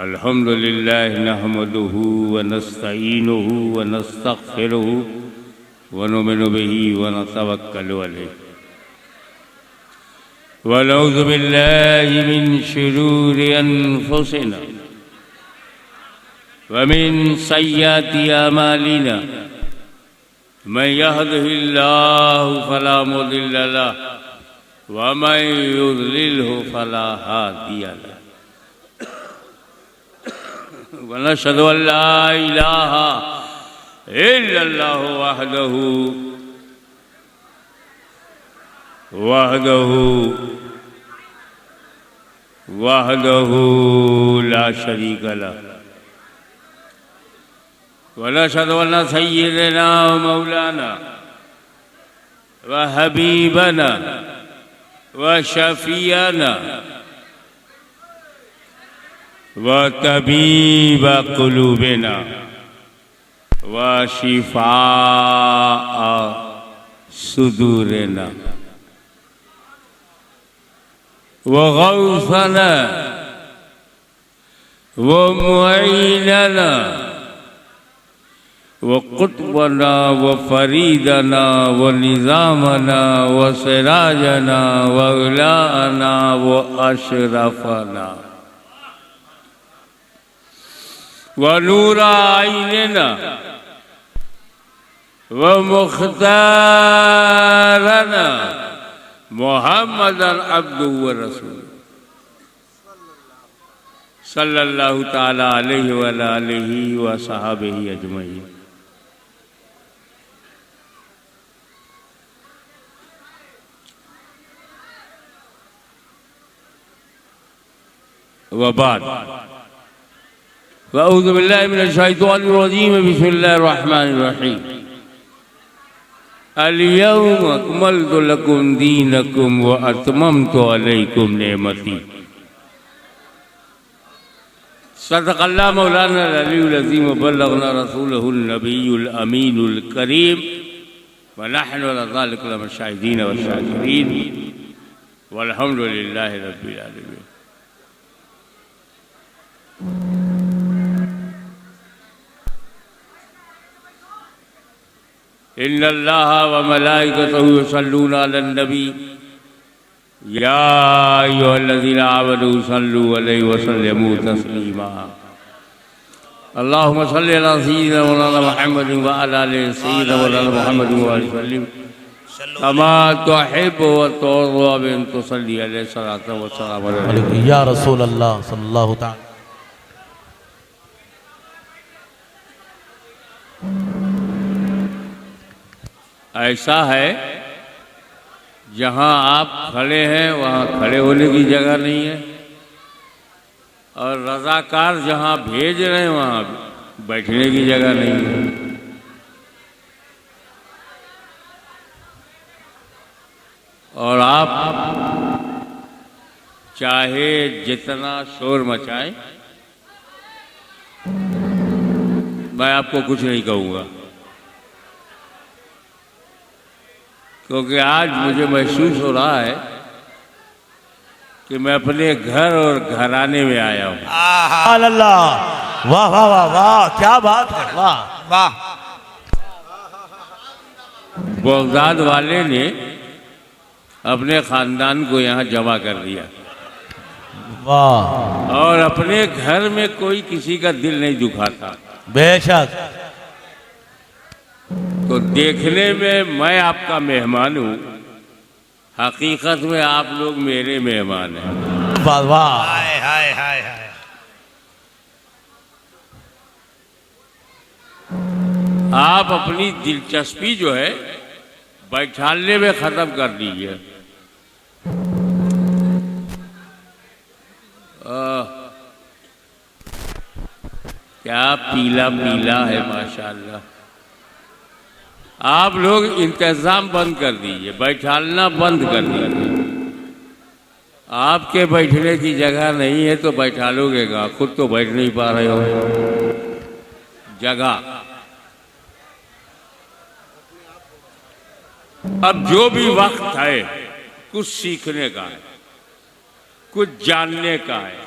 अल्हम्दुलिल्लाह नहमदुहु व नस्तईनुहु व नस्तगफिरुहु व नुमिनु बिही व नतवक्कलु अलैहि व नऊज़ु बिल्लाहि मिन शुरूरि अनफुसिना व मिन सय्यिआति अमालिना मन यहदिहिल्लाहु फला मुदिल्ल लहु व मन युद्लिलहु फला हादिय लहु व नशहदु अन ला इलाहा इल्लल्लाहु वहदहु ला शरीक लहु व नशहदु अन्न सय्यिदना व मौलाना व हबीबना व शफीअना व तबीब कुलूबिना व शिफाअ सुदूरिना व गौसना व मुईनना व कुतुबना व फरीदना व निज़ामना व सिराजना व उलाना व अशरफना व नूरा आइनना व मुख्तारना मुहम्मदन अब्दुहु व रसूलुहु सल्लल्लाहु ताला अलैहि व आलिहि व सहाबिहि अजमईन। वबाद वअऊज़ु बिल्लाहि मिनश शैतानिर रजीम बिस्मिल्लाहिर रहमानिर रहीम अल-यौम अकमलतु लकुम दीनकुम व अतममतु अलैकुम नेमती। सदक़ल्लाह मौलाना अल-अलीयुल अज़ीम व बल्लगना रसूलहुन नबियुल अमीनुल करीम व नहनु अला ज़ालिका लमिन शाहिदीन व शाकिरीन वल्हम्दुलिल्लाहि रब्बिल आलमीन। इन्नल्लाह व मलाइकतहु युसल्लूना अलन नबी या अय्युहल्लज़ीना आमनू सल्लू अलैहि व सल्लिमू तस्लीमा। अल्लाहुम्मा सल्लि अला सय्यिदिना मौलाना मुहम्मदिन व अला आलि सय्यिदिना मौलाना मुहम्मदिन व सल्लिम कमा तुहिब्बु व तुर्ज़ा बिन तुसल्ली अलैहि सलातु व सलाम अलैका या रसूल अल्लाह सल्लल्लाहु तआला। ऐसा है जहाँ आप खड़े हैं वहाँ खड़े होने की जगह नहीं है और रज़ाकार जहाँ भेज रहे हैं वहाँ बैठने की जगह नहीं है। और आप चाहे जितना शोर मचाएं मैं आपको कुछ नहीं कहूँगा, क्योंकि आज मुझे महसूस हो रहा है कि मैं अपने घर और घराने में आया हूँ। अल्लाह वाह वाह वाह वाह क्या बात है, वाह वाह। बगदाद वाले ने अपने खानदान को यहाँ जमा कर दिया वाह। और अपने घर में कोई किसी का दिल नहीं दुखाता। बेशक। तो देखने में मैं आपका मेहमान हूँ, हकीकत में आप लोग मेरे मेहमान हैं। वाह वाह। हाय हाय हाय हाय। आप अपनी दिलचस्पी जो है बैठाने में खत्म कर दीजिए। क्या पीला पीला है माशाल्लाह। आप लोग इंतज़ाम बंद कर दीजिए, बैठाना बंद कर दीजिए। आपके बैठने की जगह नहीं है तो बैठा लोगे का, खुद तो बैठ नहीं पा रहे हो। जगह अब जो भी वक्त है कुछ सीखने का है, कुछ जानने का है।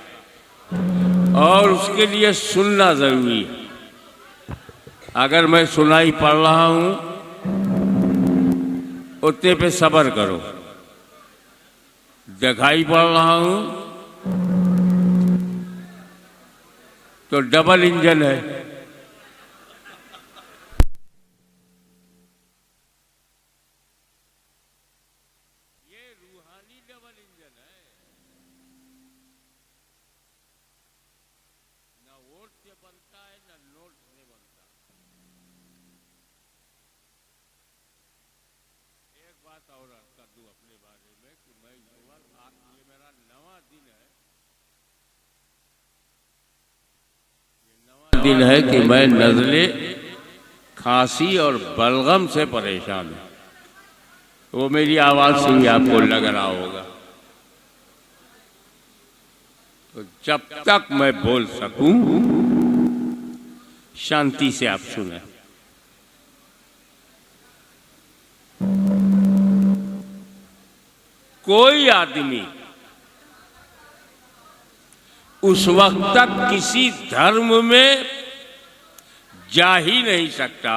और उसके लिए सुनना जरूरी है। अगर मैं सुनाई पढ़ रहा हूं उतने पे सब्र करो, दिखाई पड़ रहा हूं तो डबल इंजन है। ये रूहानी डबल इंजन है। ना वोट से बनता है ना नोट से बनता। एक बात और कर दूं अपने बारे में कि मैं ये मेरा नवा दिन है। दिन है कि मैं नज़ले, खांसी और बलगम से परेशान हूं। वो मेरी आवाज से ही आपको लग रहा होगा। तो जब तक मैं बोल सकूं शांति से आप सुने। कोई आदमी उस वक्त तक किसी धर्म में जा ही नहीं सकता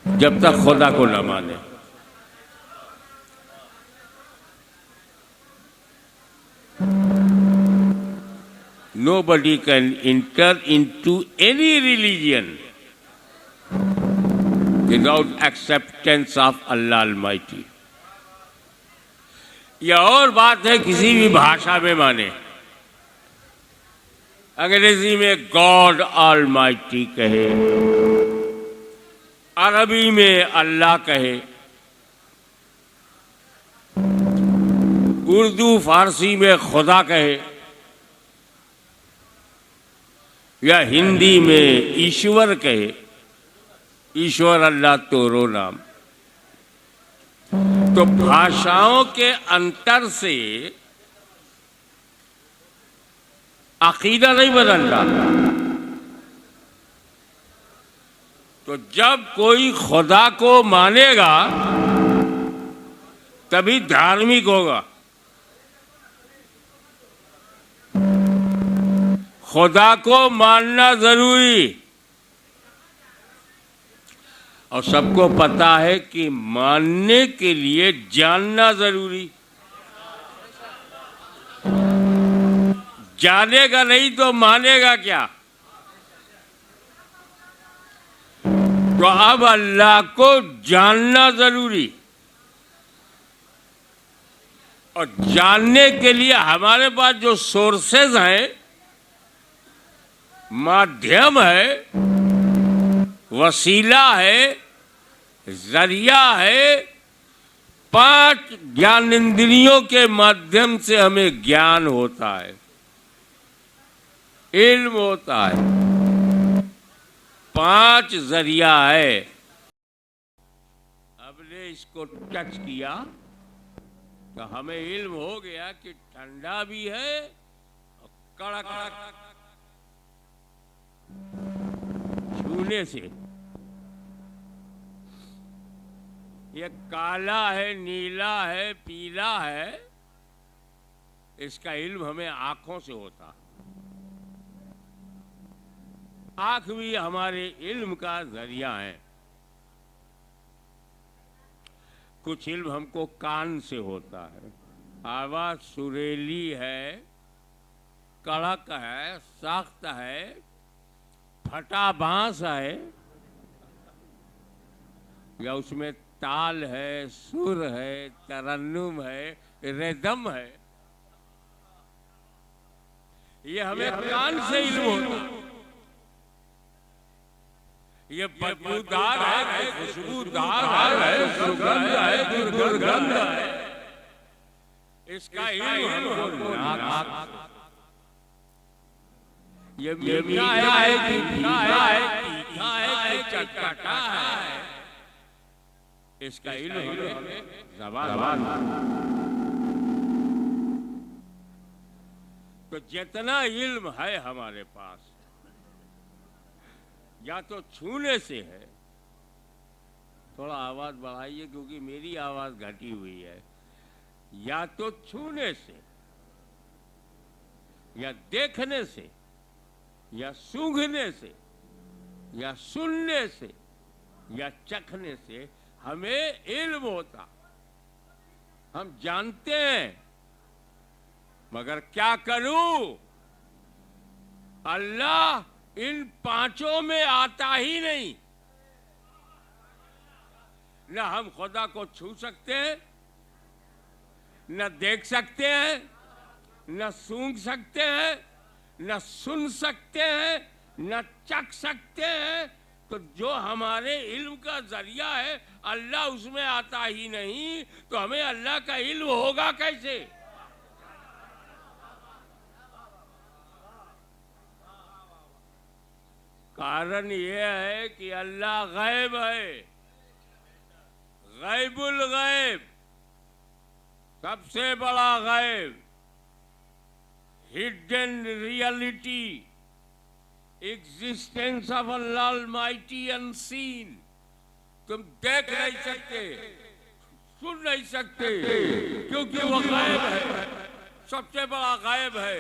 जब तक खुदा को न माने। Nobody can enter into any religion without acceptance of Allah Almighty। यह और बात है किसी भी भाषा में माने। अंग्रेजी में गॉड ऑलमाइटी कहे, अरबी में अल्लाह कहे, उर्दू फारसी में खुदा कहे, या हिंदी में ईश्वर कहे। ईश्वर अल्लाह तोरो नाम। तो भाषाओं के अंतर से अकीदा नहीं बदलता। तो जब कोई खुदा को मानेगा तभी धार्मिक होगा। खुदा को मानना जरूरी। और सबको पता है कि मानने के लिए जानना जरूरी। जानेगा नहीं तो मानेगा क्या? तो अब अल्लाह को जानना जरूरी। और जानने के लिए हमारे पास जो सोर्सेज हैं, माध्यम है, वसीला है, जरिया है, 5 ज्ञानेंद्रियों के माध्यम से हमें ज्ञान होता है, इल्म होता है। 5 जरिया है। हमने इसको टच किया तो हमें इल्म हो गया कि ठंडा भी है और कड़क छूने से। ये काला है, नीला है, पीला है, इसका इल्म हमें आंखों से होता। आंख भी हमारे इल्म का जरिया है। कुछ इल्म हमको कान से होता है। आवाज सुरीली है, कड़क है, सख्त है, फटा बांस है, या उसमें ताल है, सुर है, तरन्नुम है, रिदम है। ये हमें कान से इल्म होता है। ये बदबूदार है, खुशबूदार है, सुगंध है, दुर्गंध है, इसका इल्म हमको नाक। ये मीठा है कि फीका है, तीखा है कि चटपटा है, इसका इल्म हमें ज़बान। तो जितना इल्म है हमारे पास, या तो छूने से है। थोड़ा आवाज बढ़ाइए क्योंकि मेरी आवाज घटी हुई है। या तो छूने से, या देखने से या सूंघने से या सुनने से या चखने से हमें इल्म होता, हम जानते हैं, मगर क्या करूं, अल्लाह इन पांचों में आता ही नहीं। न हम खुदा को छू सकते हैं, न देख सकते हैं, न सूंघ सकते हैं, न सुन सकते हैं, न चख सकते हैं। तो जो हमारे इल्म का जरिया है अल्लाह उसमें आता ही नहीं, तो हमें अल्लाह का इल्म होगा कैसे? कारण यह है कि अल्लाह गैब है, गैबुल गैब, सबसे बड़ा गैब, hidden reality, existence of Allah Almighty unseen. तुम देख नहीं सकते, सुन नहीं सकते, क्योंकि वो गैब है, सबसे बड़ा गैब है,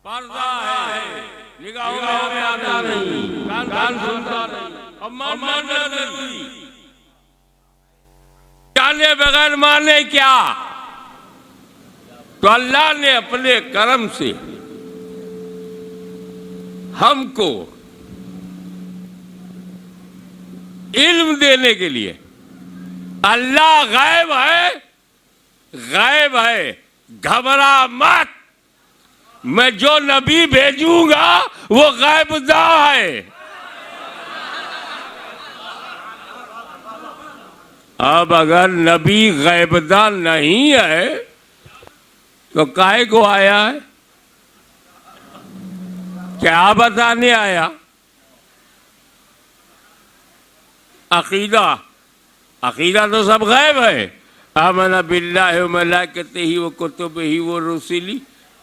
पर्दा है, निगाहों में आता नहीं, कान सुनता नहीं और मानना नहीं। जाने बगैर माने क्या? तो अल्लाह ने अपने करम से हमको इल्म देने के लिए, अल्लाह गैब है, गैब है, घबरा मत, मैं जो नबी भेजूंगा वो गैबदा है। अब अगर नबी गैबदा नहीं है तो काहे को आया है? क्या बताने आया? अकीदा, अकीदा तो सब गैब है। आमना बिल्लाहि व मलाइकतिही व कुतुबिही व रुसुलिही,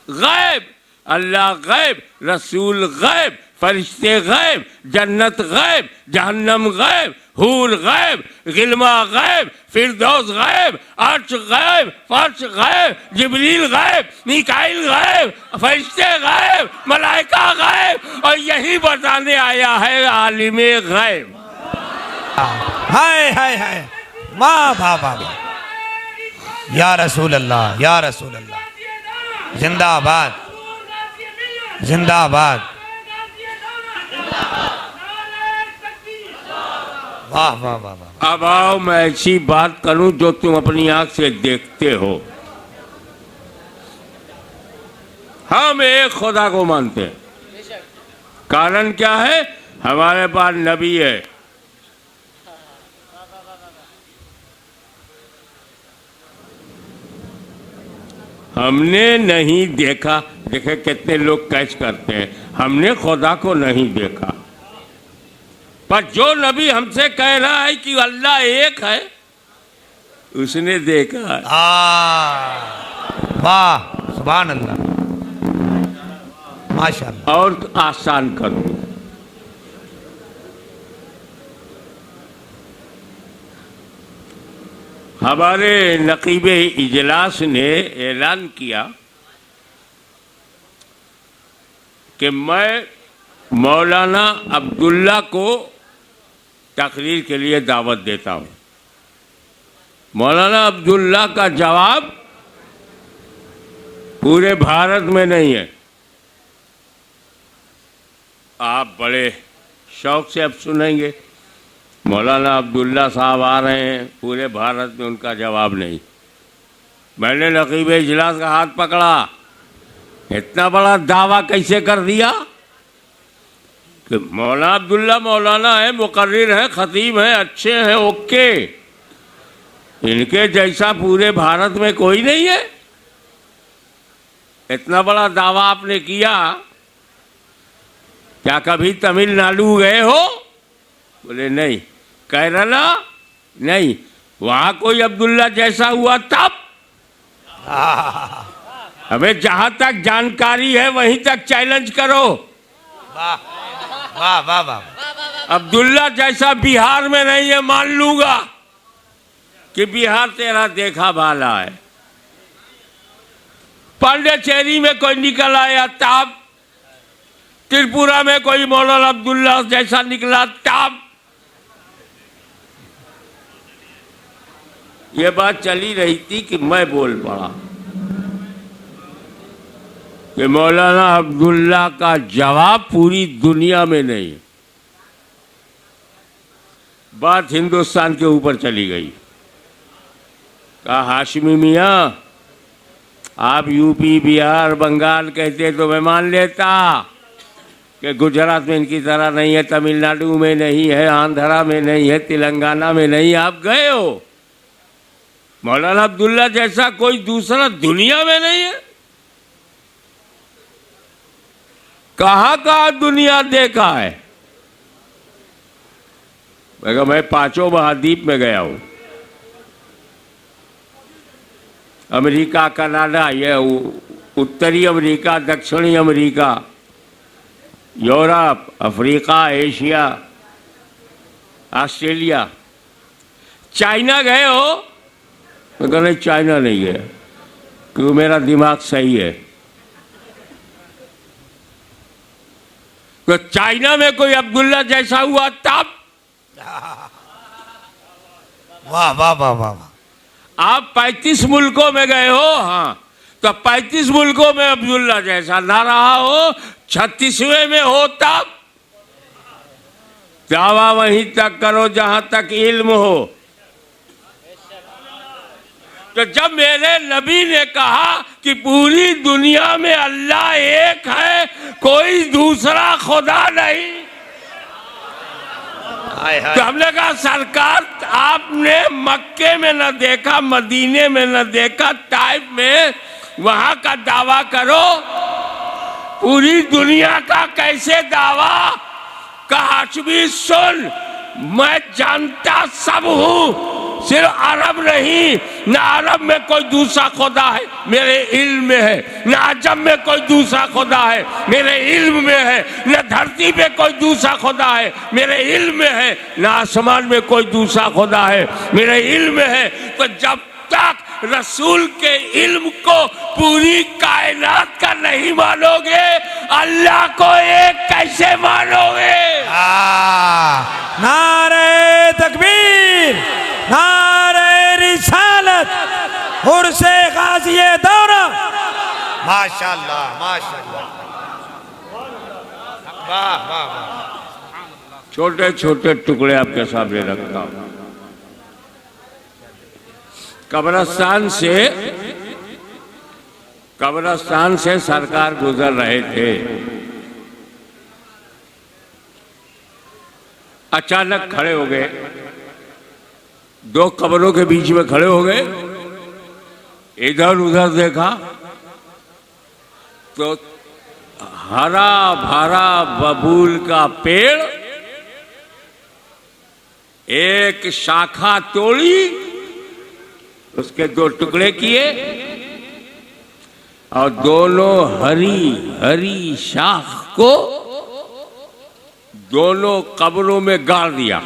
गैब, अल्लाह गैब, रसूल गैब, फरिश्ते गैब, जन्नत गैब, जहन्नम गैब, हूर गैब, गिलमा गैब, फिरदौस गैब, अर्श गैब, फर्श गैब, जिब्रील गैब, मीकाईल गैब, फरिश्ते गैब, मलाइका गैब, और यही बताने आया है आलिमे गैब। हाय हाय हाय, वाह वाह वाह, या रसूल अल्लाह, या रसूल अल्लाह, जिंदाबाद जिंदाबाद, वाह वाह वाह वाह। अब आओ मैं ऐसी बात करूं जो तुम अपनी आंख से देखते हो। हम एक खुदा को मानते हैं। कारण क्या है? हमारे पास नबी है, हमने नहीं देखा। देखे कितने लोग कैच करते हैं, हमने खुदा को नहीं देखा, पर जो नबी हमसे कह रहा है कि अल्लाह एक है, उसने देखा है। वाह, सुभान अल्लाह, माशाअल्लाह। और आसान करो, हमारे नकीबे इजलास ने ऐलान किया कि मैं मौलाना अब्दुल्ला को तकरीर के लिए दावत देता हूँ। मौलाना अब्दुल्ला का जवाब पूरे भारत में नहीं है। आप बड़े शौक से अब सुनेंगे, मौलाना अब्दुल्ला साहब आ रहे हैं, पूरे भारत में उनका जवाब नहीं। मैंने नकीब इजलास का हाथ पकड़ा, इतना बड़ा दावा कैसे कर दिया कि मौलाना अब्दुल्ला मौलाना है, मुकर्रिर है, खतीब है, अच्छे हैं, ओके, इनके जैसा पूरे भारत में कोई नहीं है। इतना बड़ा दावा आपने किया, क्या कभी तमिलनाडु गए हो? बोले नहीं। केरला नहीं, वहां कोई अब्दुल्ला जैसा हुआ तब? हमें जहां तक जानकारी है वहीं तक चैलेंज करो। वाह वाह वाह वाह। अब्दुल्ला जैसा बिहार में नहीं है, मान लूंगा कि बिहार तेरा देखा भाला है, पांडेचेरी में कोई निकल आया ताप, त्रिपुरा में कोई मौलाना अब्दुल्ला जैसा निकला ताप। ये बात चली रही थी कि मैं बोल पड़ा कि मौलाना अब्दुल्ला का जवाब पूरी दुनिया में नहीं। बात हिंदुस्तान के ऊपर चली गई। कहा हाशमी मियां, आप यूपी बिहार बंगाल कहते तो मैं मान लेता कि गुजरात में इनकी तरह नहीं है, तमिलनाडु में नहीं है, आंध्रा में नहीं है, तेलंगाना में नहीं। आप गए हो, मौलाना अब्दुल्ला जैसा कोई दूसरा दुनिया में नहीं है। कहाँ कहाँ दुनिया देखा है? मैं 5 महाद्वीप में गया हूं, अमेरिका, कनाडा, ये उत्तरी अमेरिका, दक्षिणी America, Europe, Africa, Asia, Australia. China गए हो? मैं कहा नहीं, चाइना नहीं गया क्योंकि मेरा दिमाग सही है। तो चाइना में कोई अब्दुल्ला जैसा हुआ तब? वाह वाह वाह वाह वाह। आप 35 मुल्कों में गए हो, हाँ, तो 35 मुल्कों में अब्दुल्ला जैसा ना रहा हो, 36वें में हो तब? दावा वहीं तक करो जहां तक इल्म हो। तो जब मेरे नबी ने कहा कि पूरी दुनिया में अल्लाह एक है, कोई दूसरा खुदा नहीं, तो हमने कहा सरकार आपने मक्के में न देखा, मदीने में न देखा, ताइफ में, वहां का दावा करो। पूरी दुनिया का कैसे दावा? कहा भी सुन, मैं जानता सब हूं, सिर्फ अरब नहीं, न अरब में कोई दूसरा खुदा है, मेरे इल्म में है, न अजम में कोई दूसरा खुदा है, मेरे इल्म में है, न धरती पे कोई दूसरा खुदा है, मेरे इल्म में है, न आसमान में कोई दूसरा खुदा है, मेरे इल्म में है। तो जब तक रसूल के इल्म को पूरी कायनात का नहीं मानोगे, अल्लाह को एक कैसे मानोगे? नारे तकबीर, नारे रिसालत, उर्से गाज़िए दौरा। माशाअल्लाह माशाअल्लाह, वाह वाह वाह। छोटे छोटे टुकड़े आपके सामने रखता हूं। कब्रिस्तान से सरकार गुजर रहे थे, अचानक खड़े हो गए, 2 कब्रों के बीच में खड़े हो गए, इधर उधर देखा तो हरा भरा बबूल का पेड़, एक शाखा तोड़ी, उसके 2 टुकड़े किए और दोनों हरी हरी शाख को दोनों कब्रों में गाड़ दिया।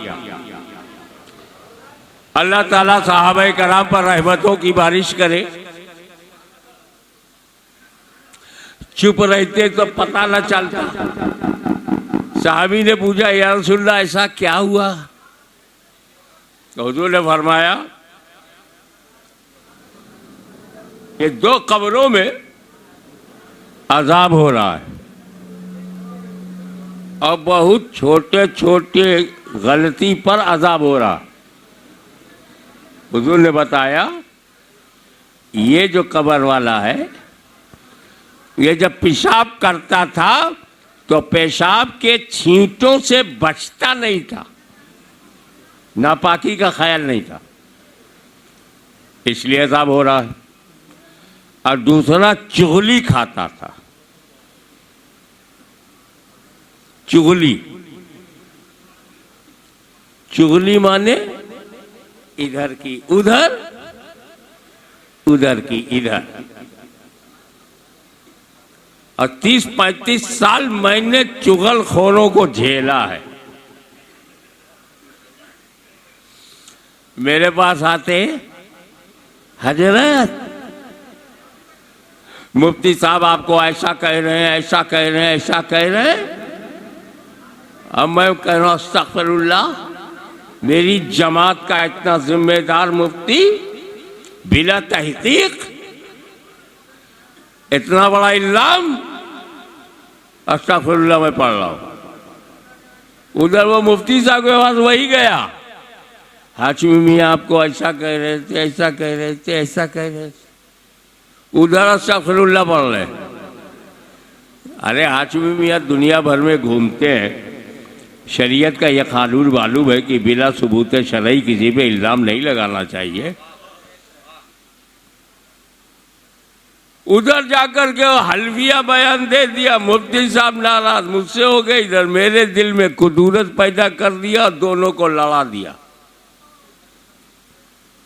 अल्लाह ताला सहाबाए कराम पर रहमतों की बारिश करे। चुप रहते तो पता न चलता। साहबी ने पूछा, या रसूलल्लाह ऐसा क्या हुआ? तो हुजूर ने फरमाया कि 2 कब्रों में अजाब हो रहा है और बहुत छोटे छोटे गलती पर अजाब हो रहा। हुजूर ने बताया, ये जो कब्र वाला है, ये जब पेशाब करता था तो पेशाब के छींटों से बचता नहीं था, नापाकी का ख्याल नहीं था, इसलिए अजाब हो रहा है। और दूसरा चुगली खाता था, चुगली, चुगली माने इधर की उधर, उधर की इधर। और 30-35 साल मैंने चुगलखोरों को झेला है। मेरे पास आते, हजरत मुफ्ती साहब आपको ऐसा कह रहे हैं, ऐसा कह रहे हैं, ऐसा कह रहे हैं। अब मैं कह रहा हूं अस्तगफिरुल्लाह, मेरी जमात का इतना जिम्मेदार मुफ्ती बिला तहकीक इतना बड़ा इल्जाम, अस्तगफिरुल्लाह मैं पढ़ रहा हूं। उधर वो मुफ्ती साहब के पास वही गया, हाशिमी मियाँ आपको ऐसा कह रहे थे, ऐसा कह रहे थे, ऐसा कह रहे थे। उधर अस्तगफिरुल्लाह पढ़ रहे। अरे हाशिमी मियाँ दुनिया भर में घूमते हैं, शरीयत का यह कानून मालूम है कि बिना सबूत शरई किसी पे इल्ज़ाम नहीं लगाना चाहिए। उधर जाकर के हल्फिया बयान दे दिया, मुफ्ती साहब नाराज मुझसे हो गए, इधर मेरे दिल में कुदूरत पैदा कर दिया, दोनों को लड़ा दिया।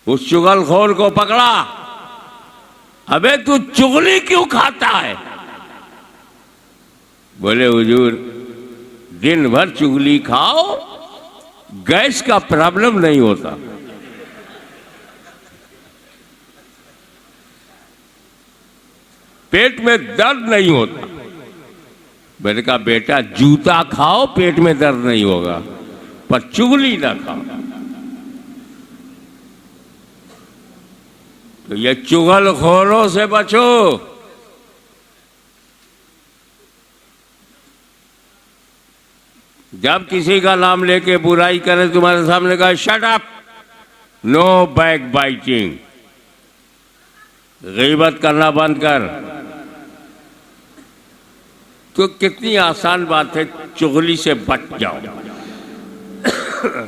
उस चुगलखोर को पकड़ा, अबे तू चुगली क्यों खाता है? बोले हुजूर दिन भर चुगली खाओ, गैस का प्रॉब्लम नहीं होता। पेट में दर्द नहीं होता। मैंने कहा बेटा जूता खाओ, पेट में दर्द नहीं होगा, पर चुगली ना खाओ। तो ये चुगलखोरों से बचो। जब किसी का नाम लेके बुराई करे तुम्हारे सामने, कहा shut up, no backbiting, गीबत करना बंद कर। तो कितनी आसान बात है, चुगली से बच जाओ।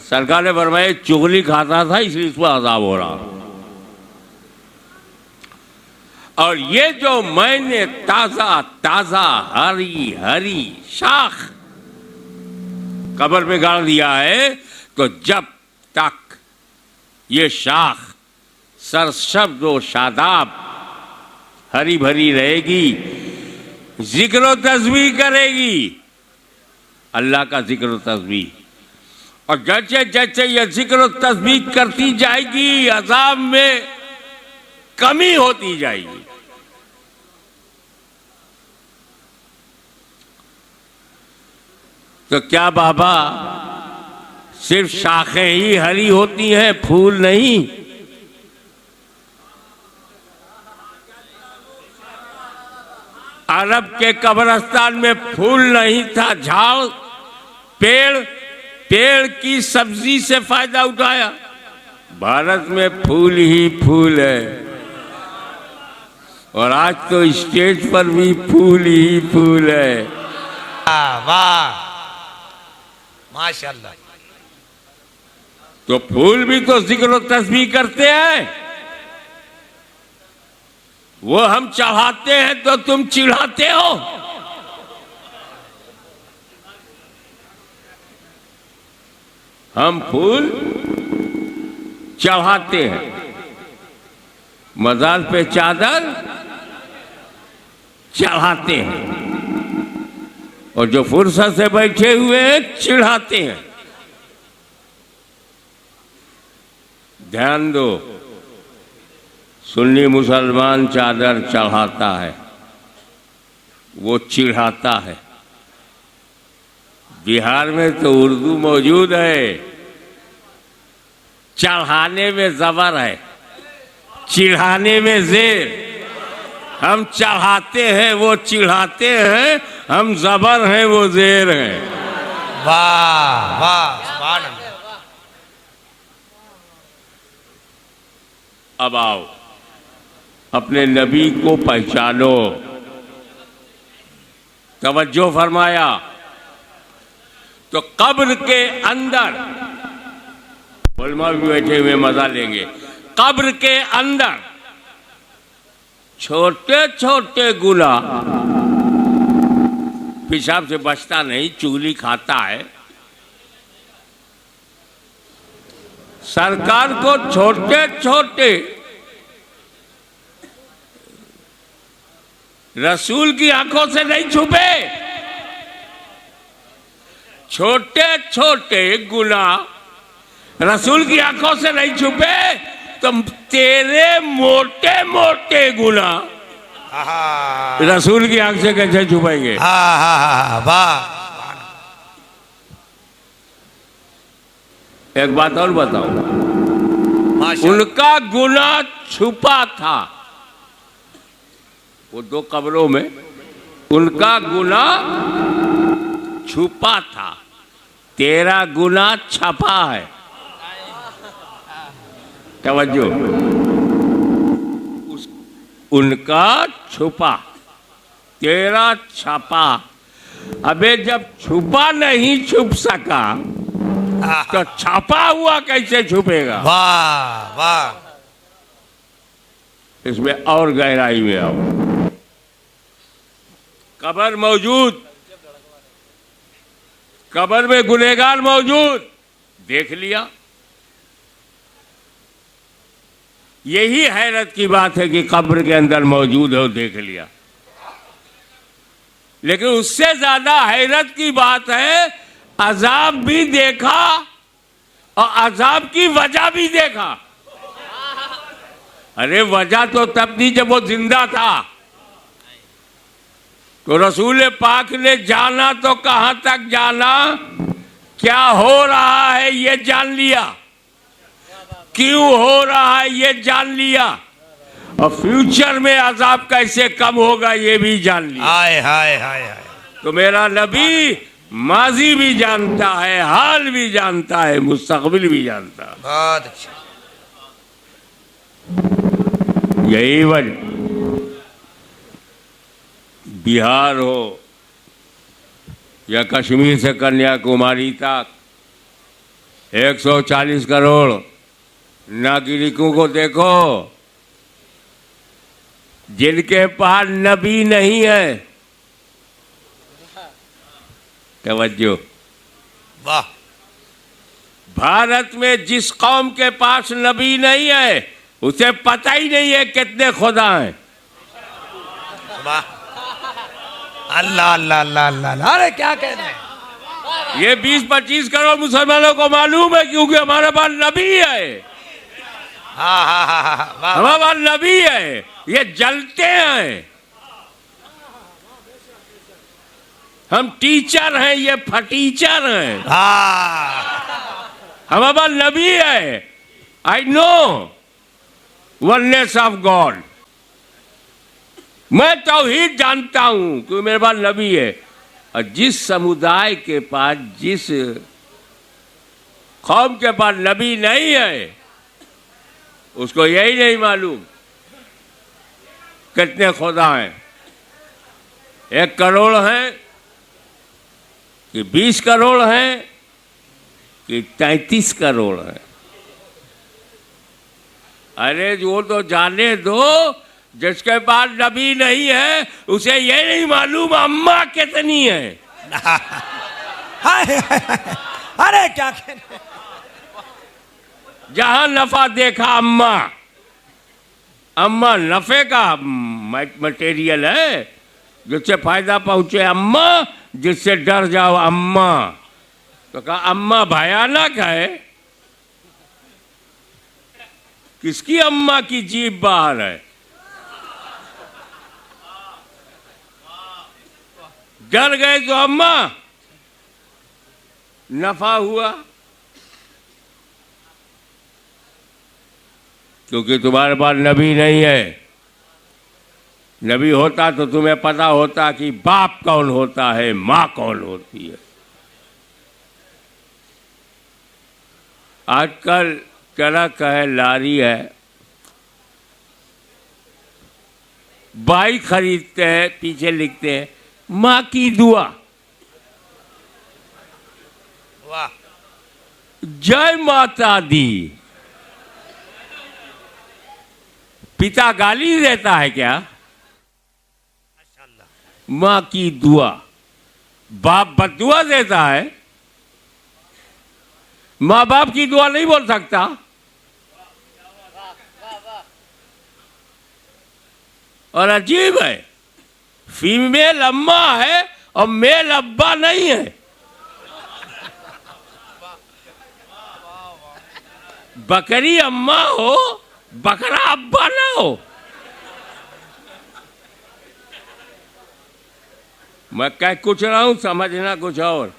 सरकार ने फरमाया चुगली खाता था इसलिए इस पर अज़ाब हो रहा। और ये जो मैंने ताजा ताजा हरी हरी शाख कब्र में गाड़ दिया है, तो जब तक ये शाख सरसब्ज व शादाब हरी भरी रहेगी, जिक्र व तस्बीह करेगी, अल्लाह का जिक्र व तस्बीह। और जैसे जैसे ये जिक्र व तस्बीह करती जाएगी, अज़ाब में कमी होती जाएगी। तो क्या बाबा सिर्फ शाखें ही हरी होती हैं, फूल नहीं? अरब के कब्रिस्तान में फूल नहीं था, झाड़ पेड़, पेड़ की सब्जी से फायदा उठाया। भारत में फूल ही फूल है, और आज तो स्टेज पर भी फूल ही फूल है। वाह माशाल्लाह। तो फूल भी तो जिक्र व तस्बीह करते हैं, वो हम चढ़ाते हैं तो तुम चिढ़ाते हो। हम फूल चढ़ाते हैं, मजार पे चादर चढ़ाते हैं, और जो फुर्सत से बैठे हुए हैं चिढ़ाते हैं। ध्यान दो, सुन्नी मुसलमान चादर चढ़ाता है, वो चिढ़ाता है। बिहार में तो उर्दू मौजूद है, चढ़ाने में जबर है, चिढ़ाने में जेर। हम चढ़ाते हैं, वो चिढ़ाते हैं, हम जबर हैं, वो जेर हैं। वाह वाह सुभान अल्लाह। अब आओ, अपने नबी को पहचानो। तवज्जो फरमाया। तो कब्र के अंदर, उलमा भी बैठे हुए मजा लेंगे, कब्र के अंदर छोटे छोटे गुनाह, पेशाब से बचता नहीं, चुगली खाता है, सरकार को छोटे छोटे, रसूल की आंखों से नहीं छुपे, छोटे छोटे गुनाह रसूल की आंखों से नहीं छुपे, तो तेरे मोटे मोटे गुनाह आहा, रसूल की आंख से कैसे छुपाएंगे? आहा, वाह एक बात और बताओ, माशाअल्लाह। उनका गुनाह छुपा था, वो दो कब्रों में उनका गुनाह छुपा था, तेरा गुनाह छपा है। तवज्जो, उनका छुपा, तेरा छपा। अबे जब छुपा नहीं छुप सका तो छपा हुआ कैसे छुपेगा? वाह वाह, इसमें और गहराई में आओ। कब्र मौजूद, कब्र में गुनहगार मौजूद, देख लिया। यही हैरत की बात है कि कब्र के अंदर मौजूद है, देख लिया। लेकिन उससे ज्यादा हैरत की बात है, अजाब भी देखा और अजाब की वजह भी देखा। अरे वजह तो तब थी जब वो जिंदा था, तो रसूल पाक ने जाना तो कहां तक जाना, क्या हो रहा है ये जान लिया, क्यों हो रहा है ये जान लिया, और फ्यूचर में अजाब कैसे कम होगा ये भी जान लिया। हाय हाय हाय हाय, तो मेरा नबी माजी भी जानता है, हाल भी जानता है, मुस्तकबिल भी जानता है। बहुत अच्छा। यही वजह, बिहार हो या कश्मीर से कन्याकुमारी तक 140 करोड़ नागरिकों को देखो जिनके पास नबी नहीं है। तवज्जो, वाह, भारत में जिस कौम के पास नबी नहीं है उसे पता ही नहीं है कितने खुदा हैं। वाह, अल्लाह अल्लाह अल्लाह अल्लाह, अरे क्या कह रहे हैं? ये 20-25 करोड़ मुसलमानों को मालूम है क्योंकि हमारे पास नबी है। हाँ हाँ हाँ हाँ, वाह, हमारे पास नबी है, ये जलते हैं। हम टीचर हैं, ये फटीचर हैं। हमारे पास नबी है। I know oneness of God, मैं तौहीद जानता हूं क्योंकि मेरे पास नबी है। और जिस समुदाय के पास, जिस कौम के पास नबी नहीं है उसको यही नहीं मालूम कितने खुदा हैं। 1 करोड़ हैं कि 20 करोड़ हैं कि 33 करोड़ हैं। अरे वो तो जाने दो, जिसके पास नबी नहीं है उसे ये नहीं मालूम अम्मा कितनी है। हाय, अरे क्या कह रहे हैं? जहां नफा देखा अम्मा, अम्मा नफे का मटेरियल है, जिससे फायदा पहुंचे अम्मा, जिससे डर जाओ अम्मा। तो कहा अम्मा भयानक है, किसकी अम्मा की जीभ बाहर है? डर गए तो अम्मा, नफा हुआ क्योंकि तुम्हारे पास नबी नहीं है। नबी होता तो तुम्हें पता होता कि बाप कौन होता है, माँ कौन होती है। आजकल ट्रक है, लारी है, बाइक खरीदते हैं, पीछे लिखते हैं माँ की दुआ, वाह, जय माता दी। पिता गाली देता है क्या? माँ की दुआ। बाप बद्दुआ देता है, माँ बाप की दुआ नहीं बोल सकता। और अजीब है, फीमेल अम्मा है और मेल अब्बा नहीं है। बकरी अम्मा हो, बकरा अब्बा ना हो। मैं कह कुछ रहा हूं, समझना कुछ और,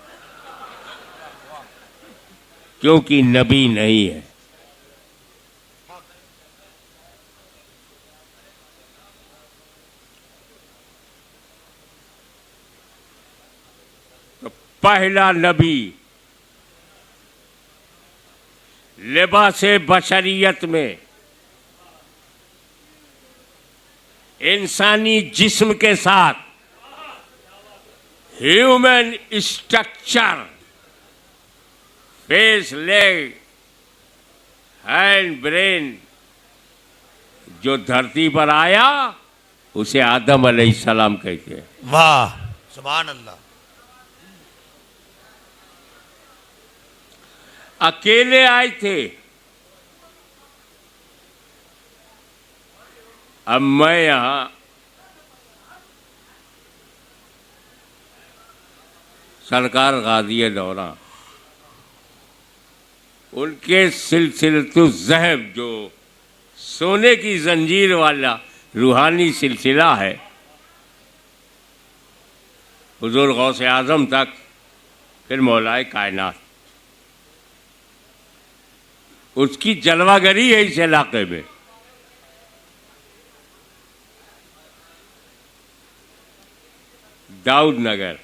क्योंकि नबी नहीं है। तो पहला नबी लिबासे बशरियत में इंसानी जिस्म के साथ human structure, face, leg, hand, brain जो धरती पर आया उसे आदम अलैहिस्सलाम कहते हैं। वाह, सुभान अल्लाह। अकेले आए थे। अब मैं यहां सरकार गाज़ी दौरा उनके सिलसिलतु ज़हब जो सोने की जंजीर वाला रूहानी सिलसिला है, हुजूर गौसे आज़म तक, फिर मौलाए कायनात, उसकी जलवागरी है इस इलाके में। दाऊद नगर,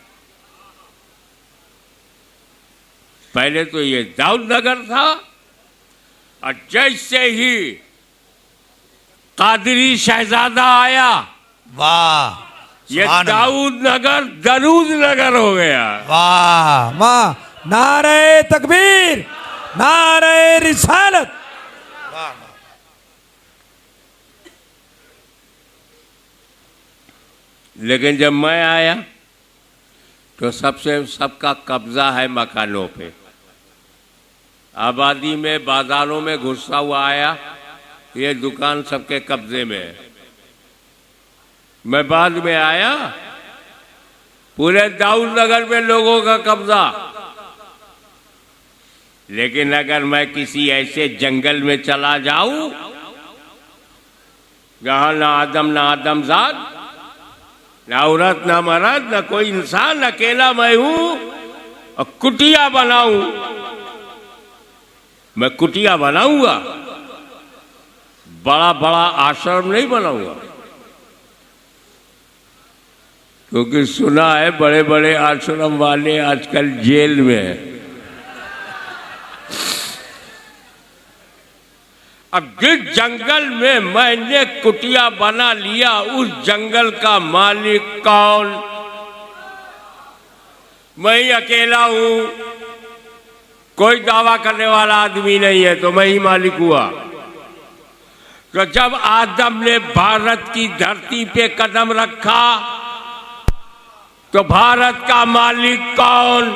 पहले तो ये दाऊद नगर था, और जैसे ही कादरी शहजादा आया, वाह, ये दाऊद नगर दरूद नगर हो गया। वाह वाह, नारे तकबीर, नारे रिसालत। लेकिन जब मैं आया तो सबका कब्जा है मकानों पे। आबादी में, बाजारों में घुसा हुआ आया, ये दुकान सबके कब्जे में है। मैं बाद में आया, पूरे दाऊद नगर में लोगों का कब्जा। लेकिन अगर मैं किसी ऐसे जंगल में चला जाऊं जहां ना आदम ना आदमजाद, ना औरत ना मर्द, ना कोई इंसान, अकेला मैं हूं, और कुटिया बनाऊं, मैं कुटिया बनाऊंगा, बड़ा बड़ा आश्रम नहीं बनाऊंगा। क्योंकि सुना है बड़े बड़े आश्रम वाले आजकल जेल में हैं। अब जिस जंगल में मैंने कुटिया बना लिया, उस जंगल का मालिक कौन? मैं ही अकेला हूं, कोई दावा करने वाला आदमी नहीं है, तो मैं ही मालिक हुआ। तो जब आदम ने भारत की धरती पे कदम रखा, तो भारत का मालिक कौन?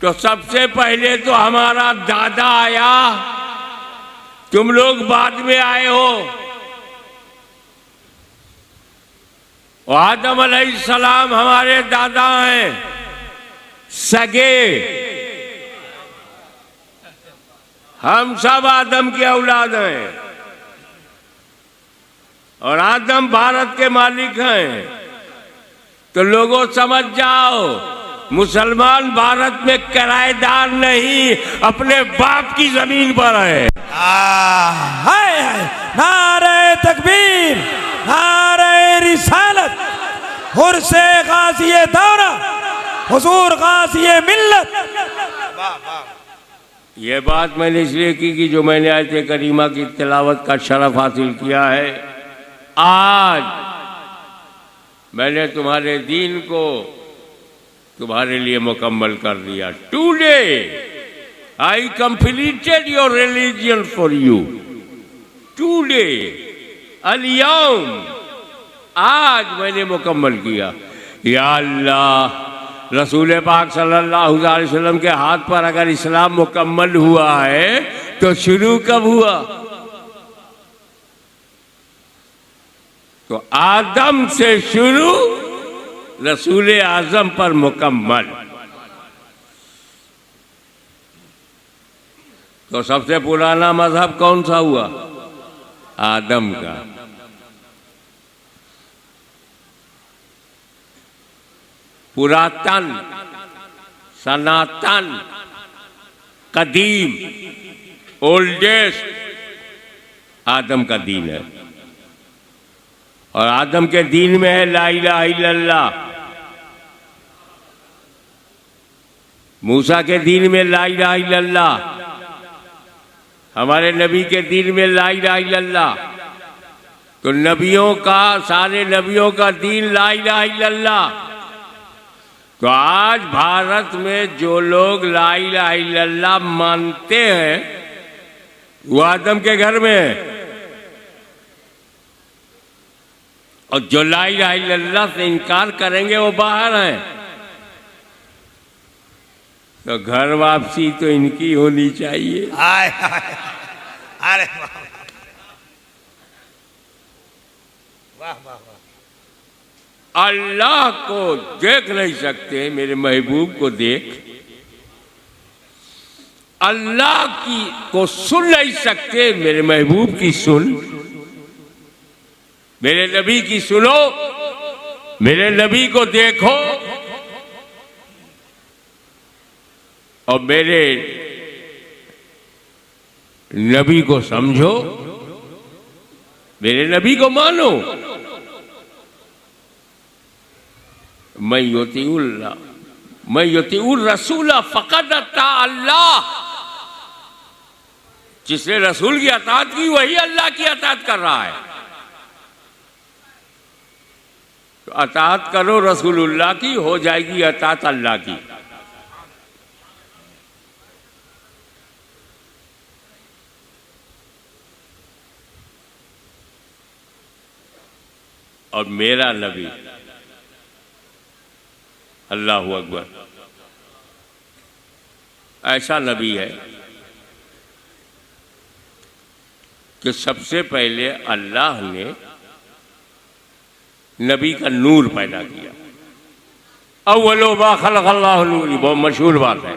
तो सबसे पहले तो हमारा दादा आया, तुम लोग बाद में आए हो। और आदम अलैहिस्सलाम हमारे दादा हैं, सगे। हम सब आदम की औलाद हैं, और आदम भारत के मालिक हैं। तो लोगों समझ जाओ, मुसलमान भारत में किराएदार नहीं, अपने बाप की जमीन पर है। हाय हाय, नारे तकबीर, नारे रिसालत, हुर्से गाज़ी दौरा, हुजूर गाज़ी मिल्लत। ये बात मैंने इसलिए की कि जो मैंने आयत करीमा की तिलावत का शरफ हासिल किया है, आज मैंने तुम्हारे दीन को तुम्हारे लिए मुकम्मल कर दिया। Today I completed your religion for you. Today, अल-यौम, आज मैंने मुकम्मल किया। या अल्लाह, रसूल पाक सल्लल्लाहु अलैहि वसल्लम के हाथ पर अगर इस्लाम मुकम्मल हुआ है तो शुरू कब हुआ? तो आदम से शुरू, रसूल आजम पर मुकम्मल। तो सबसे पुराना मजहब कौन सा हुआ? आदम का। पुरातन, सनातन, कदीम, ओल्डेस्ट आदम का दीन है। और आदम के दीन में है ला इलाहा इल्लल्लाह। मूसा के दीन में ला इलाहा इल्लल्लाह, हमारे नबी के दीन में ला इलाहा इल्लल्लाह। तो नबियों का, सारे नबियों का दीन ला इलाहा इल्लल्लाह। तो आज भारत में जो लोग ला इलाहा इल्लल्लाह मानते हैं वो आदम के घर में है, और जो ला इलाहा इल्लल्लाह से इनकार करेंगे वो बाहर हैं। तो घर वापसी तो इनकी होनी चाहिए। हाय हाय, अरे वाह वाह वाह वाह। अल्लाह को देख नहीं सकते, मेरे महबूब को देख। अल्लाह की को सुन नहीं सकते, मेरे महबूब की सुन। मेरे नबी की सुनो, मेरे नबी को देखो, और मेरे नबी को समझो, मेरे नबी को मानो। मैं युतीउर रसूला फक़द अता अल्लाह। जिसने रसूल की अताअत की वही अल्लाह की अताअत कर रहा है। तो अताअत करो रसूलुल्लाह की, हो जाएगी अताअत अल्लाह की। और मेरा नबी, अल्लाहु अकबर, ऐसा नबी है कि सबसे पहले अल्लाह ने नबी का नूर पैदा किया। अव्वलु मा खलक़ल्लाहु नूर, बहुत मशहूर बात है।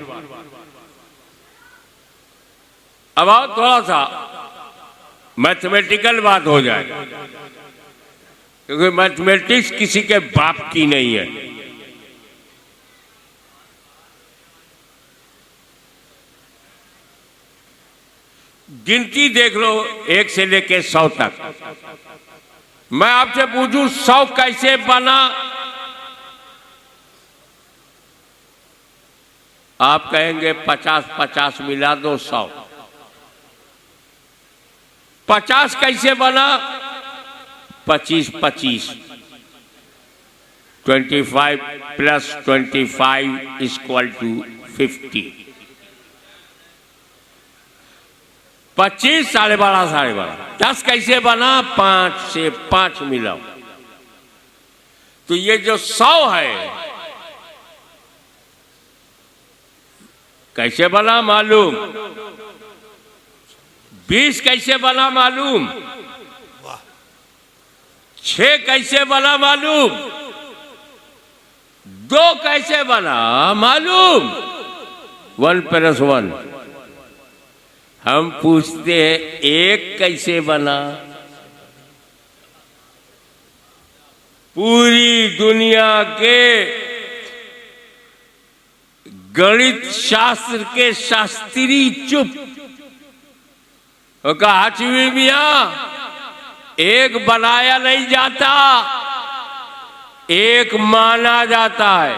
अब आओ थोड़ा सा मैथमेटिकल बात हो जाए, क्योंकि मैथमेटिक्स किसी के बाप की नहीं है। गिनती देख लो 1 से लेके 100 तक। मैं आपसे पूछूं 100 कैसे बना? आप कहेंगे 50-50 मिला दो 100। 50 कैसे बना? 25-25, 25 प्लस 25 इक्वल टू 50। 25 12.5 12.5। 10 कैसे बना? 5 से 5 मिलाओ। तो ये जो 100 है कैसे बना मालूम? 20 कैसे बना मालूम? 6 कैसे बना मालूम? 2 कैसे बना मालूम? 1 + 1। हम पूछते हैं 1 कैसे बना? पूरी दुनिया के गणित शास्त्र के शास्त्री चुप। कहा चुवी मियां, 1 बनाया नहीं जाता, 1 माना जाता है।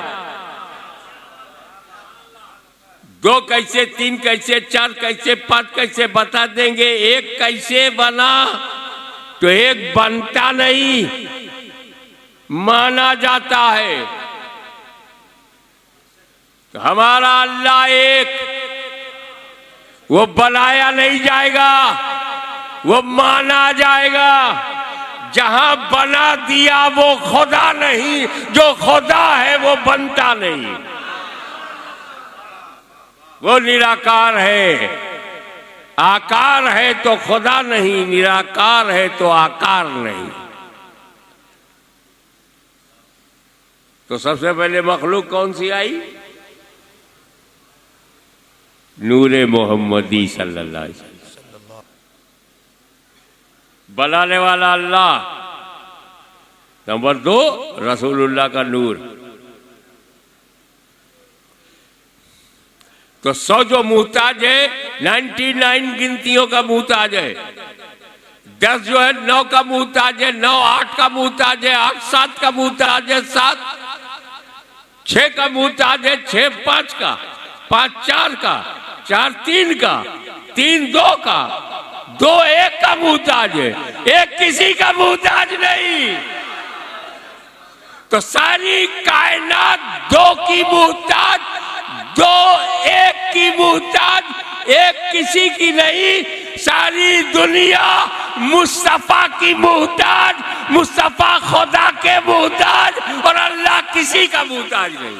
2 कैसे, 3 कैसे, 4 कैसे, 5 कैसे बता देंगे। 1 कैसे बना? तो 1 बनता नहीं, माना जाता है। तो हमारा अल्लाह एक, वो बनाया नहीं जाएगा, वो माना जाएगा। जहां बना दिया वो खुदा नहीं, जो खुदा है वो बनता नहीं। वो निराकार है। आकार है तो खुदा नहीं, निराकार है तो आकार नहीं। तो सबसे पहले मखलूक कौन सी आई? नूरे मोहम्मदी सल्लल्लाहु अलैहि वसल्लम। बनाने वाला अल्लाह। नंबर 2 रसूलुल्लाह का नूर। तो 100 जो मुहताज है 99 गिनतियों का मुहताज है। 10 जो है 9 का मुहताज है, 9 8 का मुहताज है, 8 7 का मुहताज है, 7 6 का मुहताज है, 6 5 का, 5 4 का, 4 3 का, 3 2 का, 2 1 का मुहताज है, 1 किसी का मुहताज नहीं। तो सारी कायनात 2 की मुहताज, 2 1 की मुहताज, 1 किसी की नहीं। सारी दुनिया मुस्तफा की मुहताज, मुस्तफा खुदा के मुहताज, और अल्लाह किसी का मुहताज नहीं।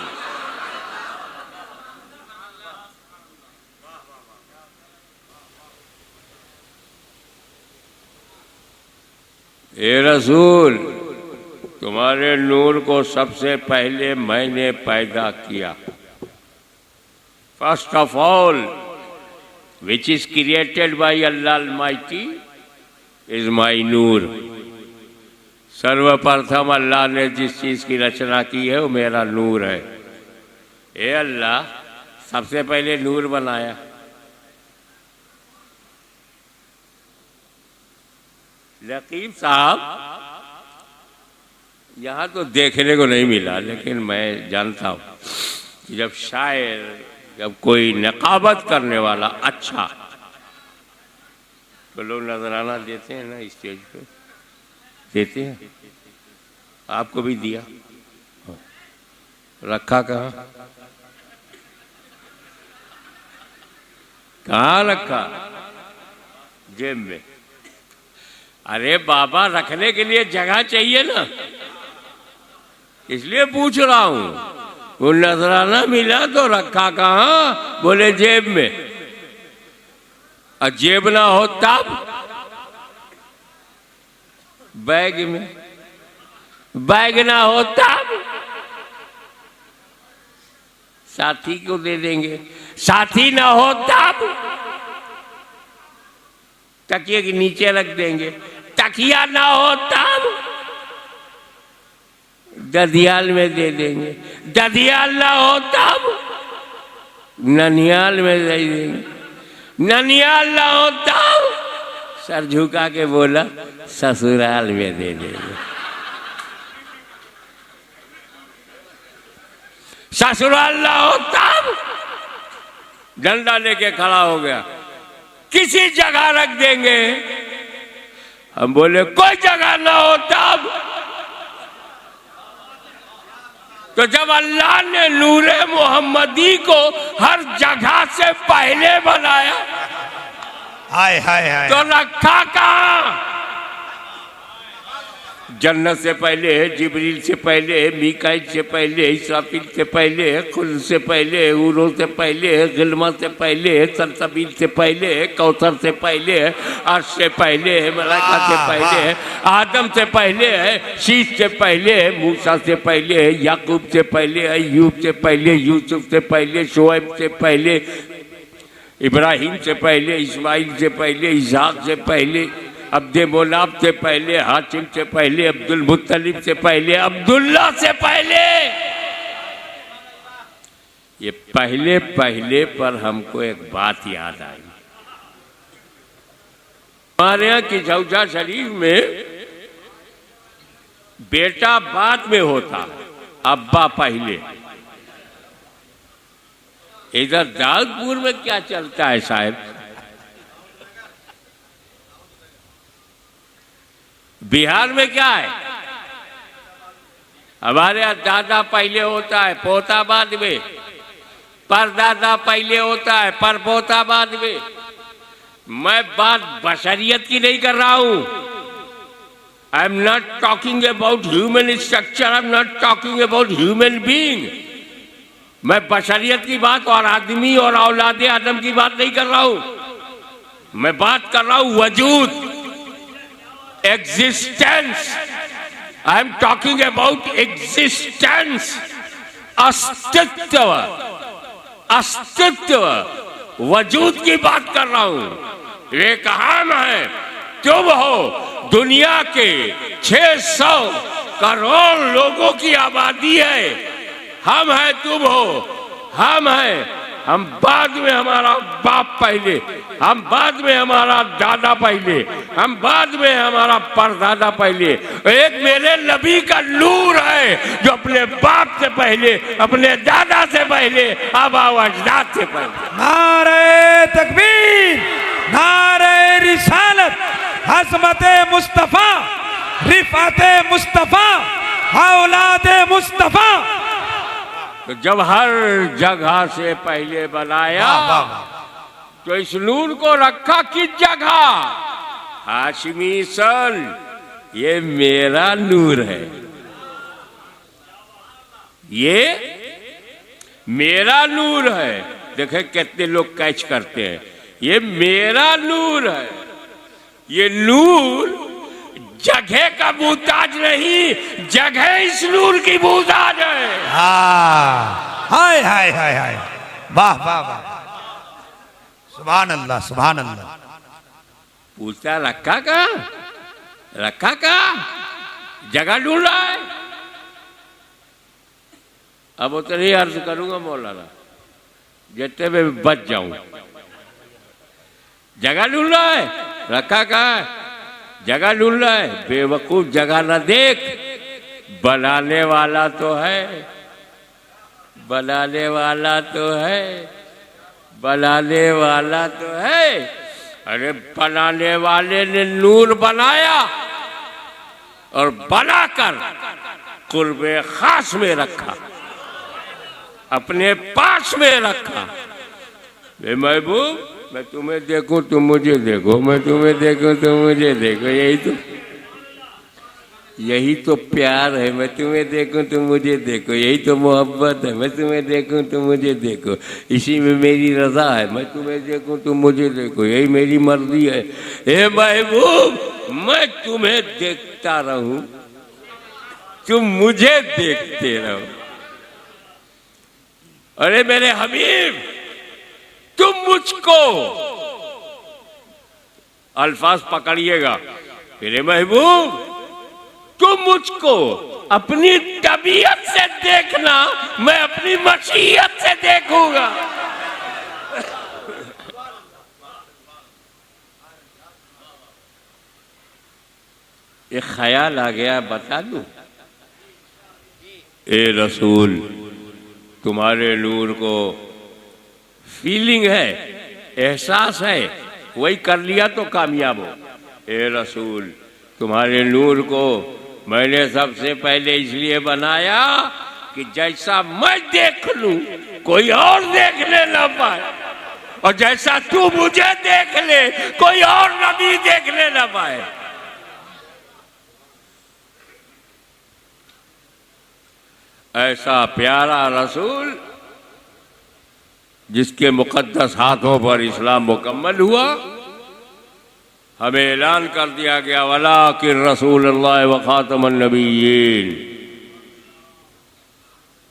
ए रसूल, तुम्हारे नूर को सबसे पहले मैंने पैदा किया। First of all which is created by Allah Almighty is my नूर। सर्वप्रथम अल्लाह ने जिस चीज की रचना की है वो मेरा नूर है। ए अल्लाह, सबसे पहले नूर बनाया। लकीब साहब, यहाँ तो देखने को नहीं मिला, लेकिन मैं जानता हूँ कि जब शायर, जब कोई नकाबत करने वाला अच्छा, तो लोग नजराना देते हैं ना, स्टेज पे देते हैं। आपको भी दिया, रखा कहाँ? कहाँ रखा? जेब में। अरे बाबा, रखने के लिए जगह चाहिए ना, इसलिए पूछ रहा हूं। वो नजराना मिला तो रखा कहाँ? बोले जेब में। और जेब ना हो तब बैग में, बैग ना हो तब साथी को दे देंगे, साथी ना हो तब तकिए के नीचे रख देंगे, तकिया ना हो तब ददियाल में दे देंगे, ददियाल ना हो तब ननियाल में दे देंगे, ननियाल ना हो तब सर झुका के बोला ससुराल में दे देंगे। ससुराल ना हो तब डंडा लेके खड़ा हो गया, किसी जगह रख देंगे। हम बोले कोई जगह ना हो तब। तो जब अल्लाह ने नूरे मोहम्मदी को हर जगह से पहले बनाया, हाय हाय हाय, तो रखा कहाँ? जन्नत से पहले, जिब्रील से पहले, मीकाईल से पहले, इसराफील से पहले, खुल से पहले, उरो से पहले, गिलमा से पहले, सलसबील से पहले, कौसर से पहले, अर्श से पहले, मलाइका से पहले, आदम से पहले, शीश से पहले, मूसा से पहले, याकूब से पहले, अय्यूब से पहले, यूसुफ से पहले, शोएब से पहले, इब्राहिम से पहले, इस्माइल से पहले, इसहाक से पहले, अब्दे मोलाब से पहले, हाशिम से पहले, अब्दुल मुत्तलिब से पहले, अब्दुल्ला से पहले। ये पहले पहले पर हमको एक बात याद आई। हमारे यहाँ की जौजा शरीफ में बेटा बाद में होता, अब्बा पहले। इधर दाऊदपुर में क्या चलता है साहब? बिहार में क्या है? हमारे यहाँ दादा पहले होता है, पोता बाद में, परदादा पहले होता है, परपोता बाद में। मैं बात बशरियत की नहीं कर रहा हूं। I am not talking about human structure, I am not talking about human being. मैं बशरियत की बात और आदमी और औलादे आदम की बात नहीं कर रहा हूं। मैं बात कर रहा हूं वजूद, existence. I am talking about existence. अस्तित्व, अस्तित्व, वजूद की बात कर रहा हूं। ये कहां है? तुम हो दुनिया के 600 करोड़ लोगों की आबादी है। हम हैं, तुम हो, हम हैं हम बाद में हमारा बाप पहले, हम बाद में हमारा दादा पहले, हम बाद में हमारा परदादा पहले। एक मेरे नबी का नूर है जो अपने बाप से पहले, अपने दादा से पहले, आबा व अजदाद से पहले। नारे तकबीर, नारे रिसालत, हज़मत मुस्तफ़ा, रिफ़अत मुस्तफ़ा, औलाद मुस्तफ़ा। तो जब हर जगह से पहले बनाया तो इस नूर को रखा किस जगह? हाशमी सन, ये मेरा नूर है, ये मेरा नूर है। देखे कितने लोग कैच करते हैं, ये मेरा नूर है। ये नूर जगह का मुहताज नहीं, जगह इस नूर की मुहताज है। हाय हाय हाय हाय, वाह वाह वाह, सुभान अल्लाह सुभान अल्लाह। पूछता रखा कहाँ, रखा कहाँ, जगह ढूंढ रहा है। अब उतनी अर्ज करूंगा मौलाना जितने में बच जाऊं। जगह ढूंढ रहा है, रखा कहाँ है, जगह ढूंढ रहा है। बेवकूफ, जगह ना देख, बनाने वाला तो है, बनाने वाला तो है, बनाने वाला तो है। अरे बनाने वाले ने नूर बनाया और बनाकर कुर्बे खास में रखा, अपने पास में रखा। ए महबूब, मैं तुम्हें देखूं तुम मुझे देखो, मैं तुम्हें देखूं तुम मुझे देखो, यही तो प्यार है। मैं तुम्हें देखूं तुम मुझे देखो, यही तो मोहब्बत है। मैं तुम्हें देखूं तुम मुझे देखो, इसी में मेरी रजा है। मैं तुम्हें देखूं तुम मुझे देखो, यही मेरी मर्जी है। ए महबूब, मैं तुम्हें देखता रहूं, तुम मुझे देखते रहो। अरे मेरे हबीब, तुम मुझको, अल्फाज पकड़िएगा, मेरे महबूब तुम मुझको अपनी तबीयत से देखना, मैं अपनी मशीयत से देखूंगा। एक ख्याल आ गया, बता दूं। ए रसूल, तुम्हारे नूर को फीलिंग है, एहसास है, वही कर लिया तो कामयाब हो। ए रसूल, तुम्हारे नूर को मैंने सबसे पहले इसलिए बनाया कि जैसा मैं देख लूं कोई और देखने ना पाए, और जैसा तू मुझे देख ले कोई और नबी देखने ना पाए। ऐसा प्यारा रसूल जिसके मुकद्दस हाथों पर इस्लाम मुकम्मल हुआ, हमें ऐलान कर दिया गया, वलाकिन रसूलुल्लाह व खातमुन नबिय्यीन,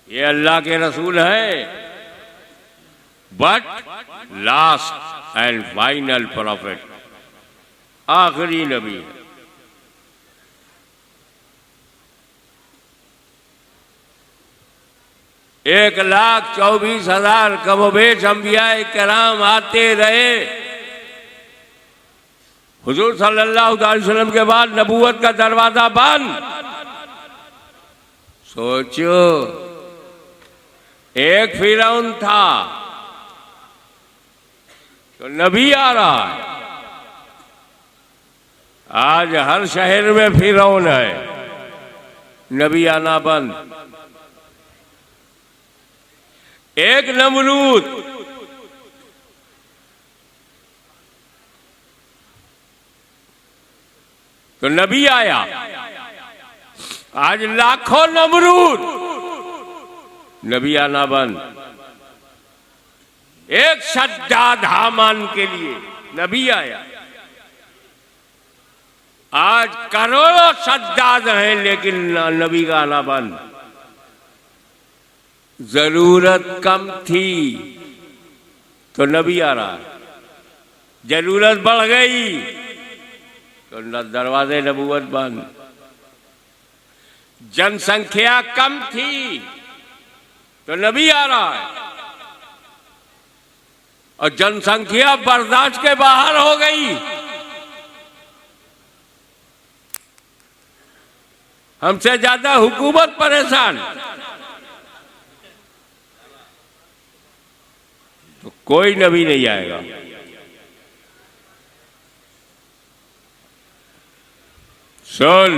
ये अल्लाह के रसूल है, but last and final profit, आखिरी नबी है। एक 1,24,000 कमोबेश अंबियाए किराम आते रहे। हुजूर सल्लल्लाहु अलैहि वसल्लम के बाद नबूवत का दरवाजा बंद। सोचो, एक फिरौन था तो नबी आ रहा है। आज हर शहर में फिरौन है, नबी आना बंद। एक नमरूद, तो नबी आया। आज लाखों नमरूद, नबी आना बंद। एक शद्दाद हामान के लिए नबी आया। आज करोड़ों शद्दाद हैं लेकिन नबी का आना बंद। जरूरत कम थी तो नबी आ रहा, जरूरत बढ़ गई तो दरवाजे नबूवत बंद। जनसंख्या कम थी तो नबी आ रहा है, और जनसंख्या बर्दाश्त के बाहर हो गई। हमसे ज्यादा हुकूमत परेशान, तो कोई नबी नहीं आएगा। सुन,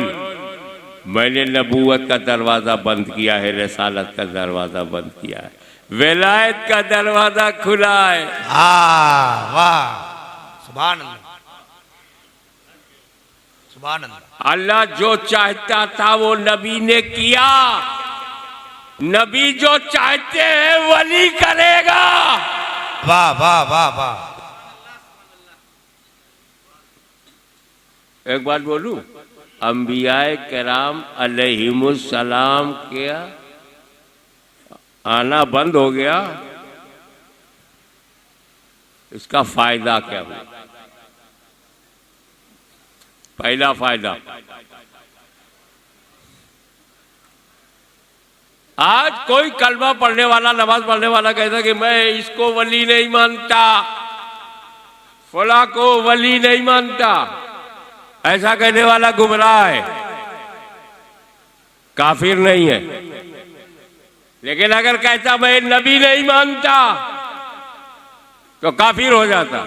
मैंने नबूवत का दरवाजा बंद किया है, रिसालत का दरवाजा बंद किया है, विलायत का दरवाजा खुला है। वाह, सुभान अल्लाह, सुभान अल्लाह। अल्लाह जो चाहता था वो नबी ने किया। नबी जो चाहते हैं वली करेगा। वाह वाह वाह वाह। एक बात बोलूं, अंबियाए किराम अलैहिमुस्सलाम क्या आना बंद हो गया, इसका फायदा क्या हुआ? पहला फायदा, आज कोई कलमा पढ़ने वाला, नमाज पढ़ने वाला कहता कि मैं इसको वली नहीं मानता, फला को वली नहीं मानता, ऐसा कहने वाला गुमराह है, काफिर नहीं है। लेकिन अगर कहता मैं नबी नहीं मानता तो काफिर हो जाता।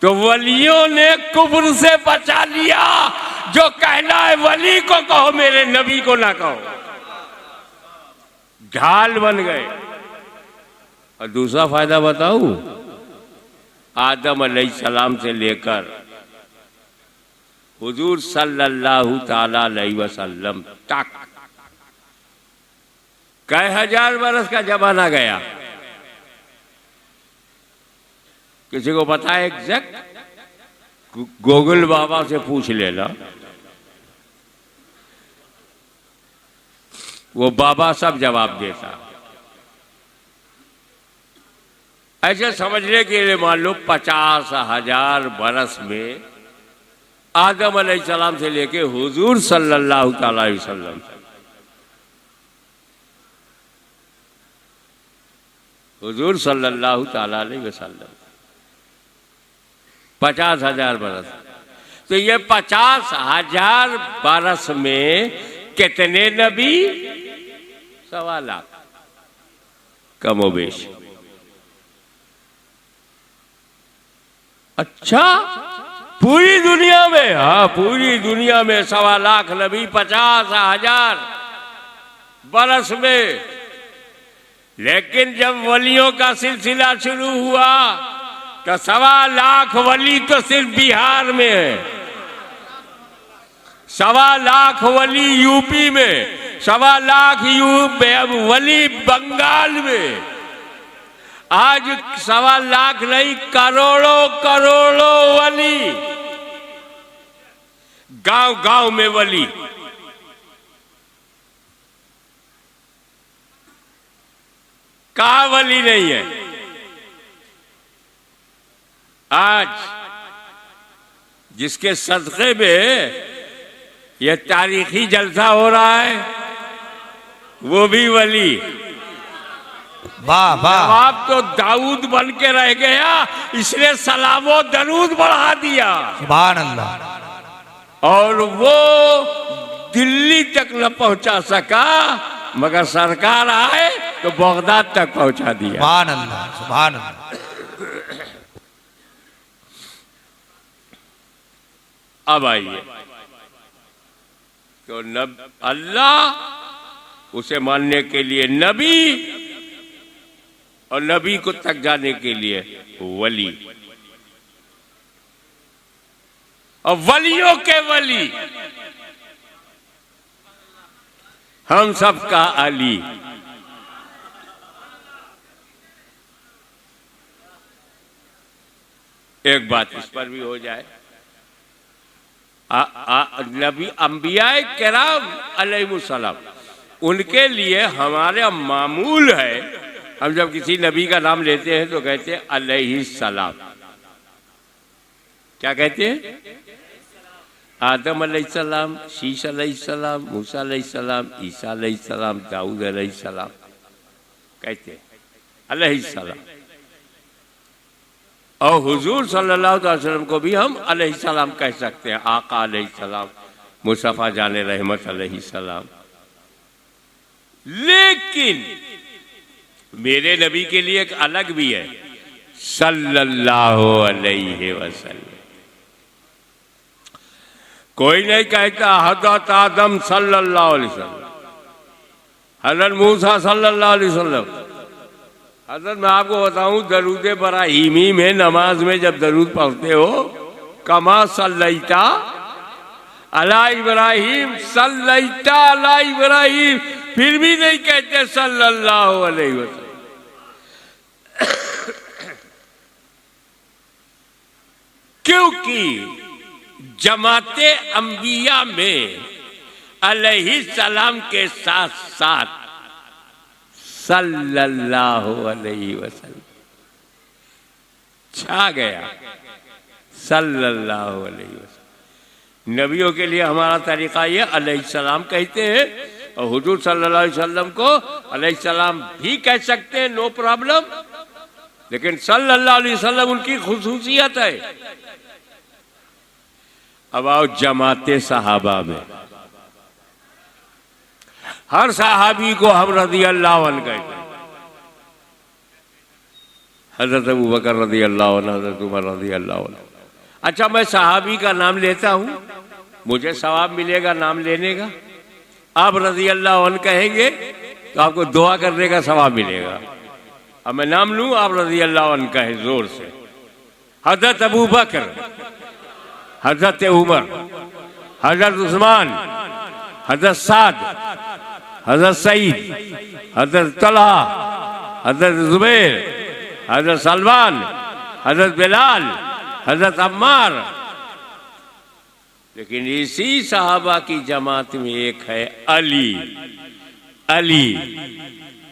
तो वलियों ने कुफ्र से बचा लिया। जो कहना है वली को कहो, मेरे नबी को ना कहो, ढाल बन गए। और दूसरा फायदा बताऊं, आदम अलैहिस्सलाम से लेकर हुजूर सल्लल्लाहु ताला अलैहि वसल्लम तक कई हजार बरस का जमाना गया। किसी को पता है एग्जैक्ट? गूगल बाबा से पूछ लेना, वो बाबा सब जवाब देता। ऐसे समझने के लिए मान लो 50,000 बरस में आदम अलैहिस्सलाम से लेके हुजूर सल्लल्लाहु ताला अलैहि वसल्लम, हुजूर सल्लल्लाहु ताला अलैहि वसल्लम 50,000 बरस। तो ये 50,000 बरस में कितने नबी? 1.25 लाख कमोबेश। अच्छा, पूरी दुनिया में? हाँ, पूरी दुनिया में 1.25 लाख नबी 50,000 बरस में। लेकिन जब वलियों का सिलसिला शुरू हुआ तो 1.25 लाख वली तो सिर्फ बिहार में है, 1.25 लाख वली यूपी में, 1.25 लाख वली बंगाल में। आज 1.25 लाख नहीं, करोड़ों करोड़ों वली, गांव गांव में वली। कहाँ वली नहीं है? आज जिसके सदक़े में यह तारीखी जलसा हो रहा है वो भी वली। वाह वाह। आप तो दाऊद बन के रह गया, इसने सलामो दरूद बढ़ा दिया। सुभान अल्लाह। और वो दिल्ली तक न पहुंचा सका, मगर सरकार आए तो बगदाद तक पहुंचा दिया। सुभान अल्लाह, सुभान अल्लाह। अब आइए, तो अल्लाह उसे मानने के लिए नबी, और नबी को तक जाने के लिए वली, और वलियों के वली हम सबका अली। एक बात इस पर भी हो जाए, नबी अंबियाए किराम अलैहिमुस्सलाम, उनके लिए हमारे मामूल है, हम जब किसी नबी का नाम लेते हैं तो कहते हैं अलैहिस्सलाम। क्या कहते हैं? आदम अलैहिस्सलाम, शीश अलैहिस्सलाम, मूसा अलैहिस्सलाम, ईसा अलैहिस्सलाम, दाऊद अलैहिस्सलाम, कहते हैं अलैहिस्सलाम। और हुजूर सल्लल्लाहु अलैहि वसल्लम को भी हम अलैहिस्सलाम कह सकते हैं, आका अलैहिस्सलाम, मुस्तफा जाने रहमत अलैहिस्सलाम। लेकिन मेरे नबी के लिए एक अलग भी है, सल्लल्लाहु अलैहि वसल्लम। कोई नहीं कहता हज़रत आदम सल्लल्लाहु अलैहि वसल्लम, हज़रत मूसा सल्लल्लाहु अलैहि वसल्लम। हज़रत मैं आपको बताऊं, दरूद इब्राहीमी में नमाज में जब दरूद पढ़ते हो, कमा सल्लैता अला इब्राहिम, सल्लैता अला इब्राहिम, फिर भी नहीं कहते सल्लल्लाहु अलैहि वसल्लम। क्योंकि जमाते अंबिया में अलैहिस्सलाम के साथ साथ सल्लल्लाहु अलैहि वसल्लम छा गया, सल्लल्लाहु अलैहि वसल्लम। नबियों के लिए हमारा तरीका ये अलैहिस्सलाम कहते हैं, और हुजूर सल्लल्लाहु अलैहि वसल्लम को अलैहिस्सलाम भी कह सकते हैं, नो प्रॉब्लम, लेकिन सल्लल्लाहु अलैहि वसल्लम उनकी खुसूसियत है। अब आओ जमाते सहाबा में, हर सहाबी को हम रज़ी अल्लाह अन्हु कहते हैं। हज़रत अबू बकर रज़ी अल्लाह अन्हु, हज़रत उमर रज़ी अल्लाह अन्हु। अच्छा, मैं सहाबी का नाम लेता हूं, मुझे सवाब मिलेगा नाम लेने का। आप रज़ी अल्लाह अन्हु कहेंगे तो आपको दुआ करने का सवाब मिलेगा। अब मैं नाम लूं, आप रज़ी अल्लाह अन्हु कहें जोर से। हज़रत अबू बकर, हज़रत उमर, हज़रत उस्मान, हज़रत साद, हज़रत सईद, हज़रत तलहा, हज़रत जुबैर, हज़रत सलमान, हज़रत बिलाल, हज़रत अम्मार। लेकिन इसी सहाबा की जमात में एक है अली, अली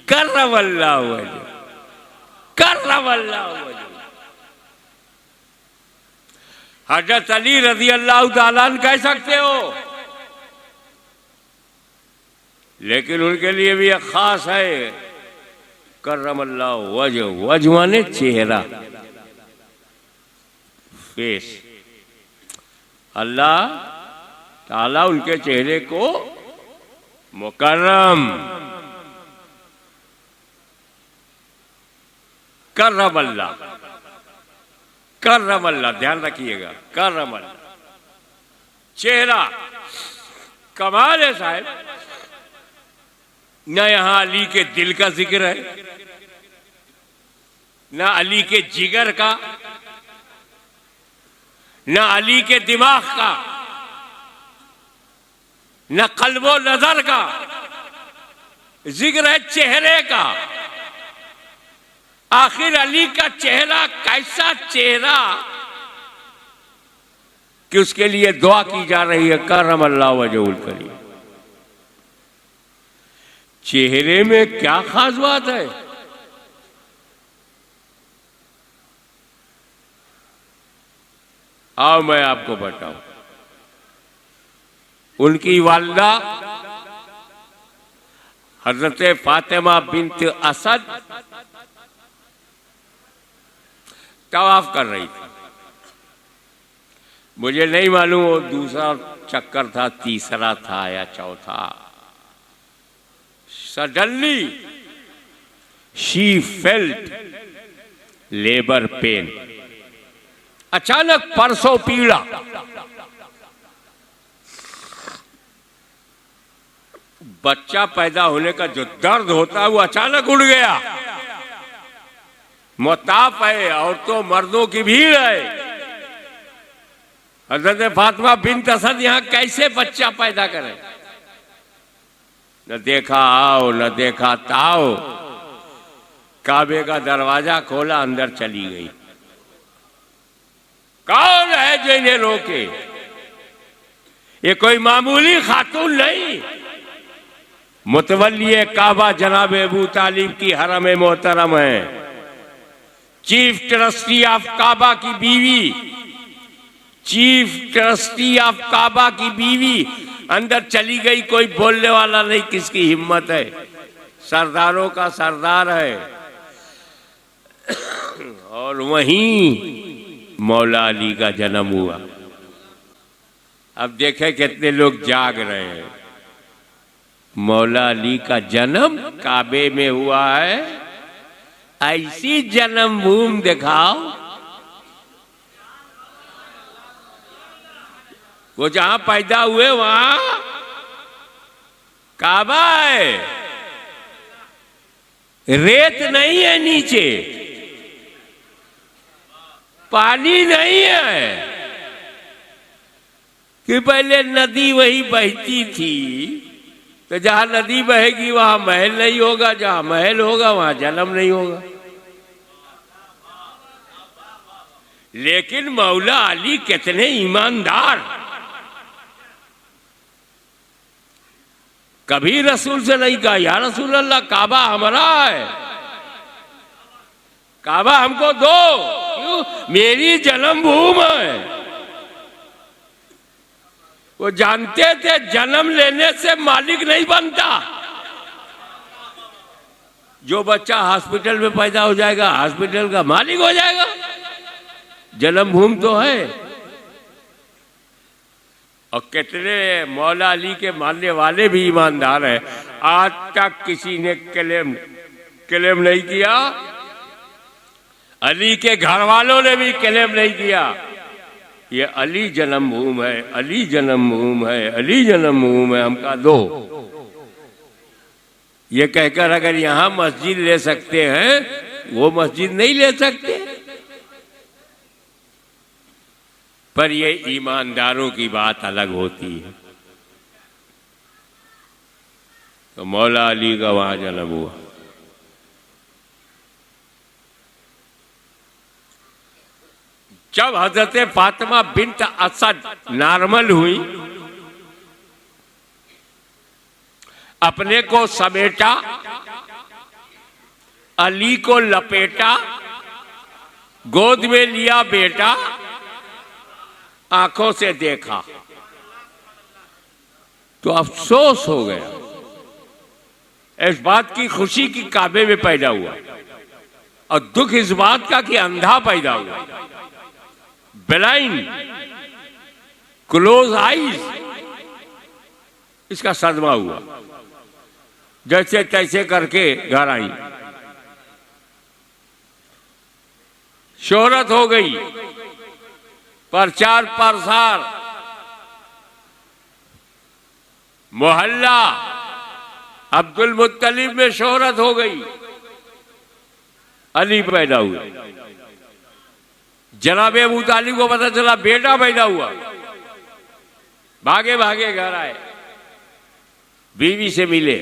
कर्रमल्लाहु वजहहु, कर्रमल्लाहु वजहहु। हज़रत अली रज़ी अल्लाह ताला अन्हु कह सकते हो, लेकिन उनके लिए भी एक खास है, कर्रमल्लाहु वजहहु। वजह माने चेहरा, फेस। अल्लाह ताला उनके चेहरे को मुकर्रम, कर्रमल्लाह, कर्रमल्लाह, ध्यान रखिएगा, कर्रमल्लाह। चेहरा कमाल है साहब। न यहां अली के दिल का जिक्र है, न अली के जिगर का, न अली के दिमाग का, न कल्बो नजर का, जिक्र है चेहरे का। आखिर अली का चेहरा कैसा चेहरा कि उसके लिए दुआ की जा रही है, कर्रमल्लाहु वजहुल करीम। चेहरे में क्या खास बात है? आओ मैं आपको बताऊं। उनकी वालिदा हजरत फातिमा बिन्त असद तवाफ कर रही थी। मुझे नहीं मालूम वो दूसरा चक्कर था, तीसरा था या चौथा। Suddenly she felt labour pain. अचानक परसों पीड़ा। बच्चा पैदा होने का जो दर्द होता है वो अचानक उड़ गया। मुताफ है, औरतों मर्दों की भीड़ है। हजरत फातिमा बिन्त असद यहां कैसे बच्चा पैदा करे? न देखा आओ न देखा ताओ। काबे का दरवाजा खोला, अंदर चली गई। कौन है जो इन्हें रोके? ये कोई मामूली खातून नहीं, मुतवल्ली काबा जनाब अबू तालिब की हरम मोहतरम है, चीफ ट्रस्टी ऑफ काबा की बीवी, चीफ ट्रस्टी ऑफ काबा की बीवी अंदर चली गई। कोई बोलने वाला नहीं। किसकी हिम्मत है? सरदारों का सरदार है। और वहीं मौला अली का जन्म हुआ। अब देखें कितने लोग जाग रहे हैं। मौला अली का जन्म काबे में हुआ है। ऐसी जन्मभूमि दिखाओ वो जहां पैदा हुए वहां काबा है, रेत नहीं है, नीचे पानी नहीं है कि पहले नदी वही बहती थी, तो जहां नदी बहेगी वहां महल नहीं होगा, जहां महल होगा वहां जन्म नहीं होगा। लेकिन मौला अली कितने ईमानदार, कभी रसूल से नहीं कहा या रसूल अल्लाह काबा हमारा है, काबा हमको दो, क्यों? मेरी जन्मभूमि है। वो जानते थे जन्म लेने से मालिक नहीं बनता। जो बच्चा हॉस्पिटल में पैदा हो जाएगा हॉस्पिटल का मालिक हो जाएगा, जन्मभूमि तो है। और कितने मौला अली के मानने वाले भी ईमानदार हैं, आज तक किसी ने क्लेम नहीं किया, अली के घर वालों ने भी क्लेम नहीं किया ये अली जन्मभूमि है, अली जन्मभूमि है, अली जन्मभूमि है, हमका दो। ये कहकर अगर यहां मस्जिद ले सकते हैं वो मस्जिद नहीं ले सकते। पर ये ईमानदारों की बात अलग होती है। तो मौला अली का वहां जन्म हुआ। जब हजरत फातिमा बिन्त असद नॉर्मल हुई, अपने को समेटा, अली को लपेटा, गोद में लिया बेटा, आंखों से देखा तो अफसोस हो गया। इस बात की खुशी की काबे में पैदा हुआ और दुख इस बात का कि अंधा पैदा हुआ, ब्लाइंड, क्लोज आईज, इसका सदमा हुआ। जैसे तैसे करके घर आई, शोहरत हो गई, प्रचार प्रसार, मोहल्ला अब्दुल मुत्तलिब में शोहरत हो गई, अली पैदा हुआ। जनाब अबू तालिब को पता चला बेटा पैदा हुआ, भागे भागे घर आए, बीवी से मिले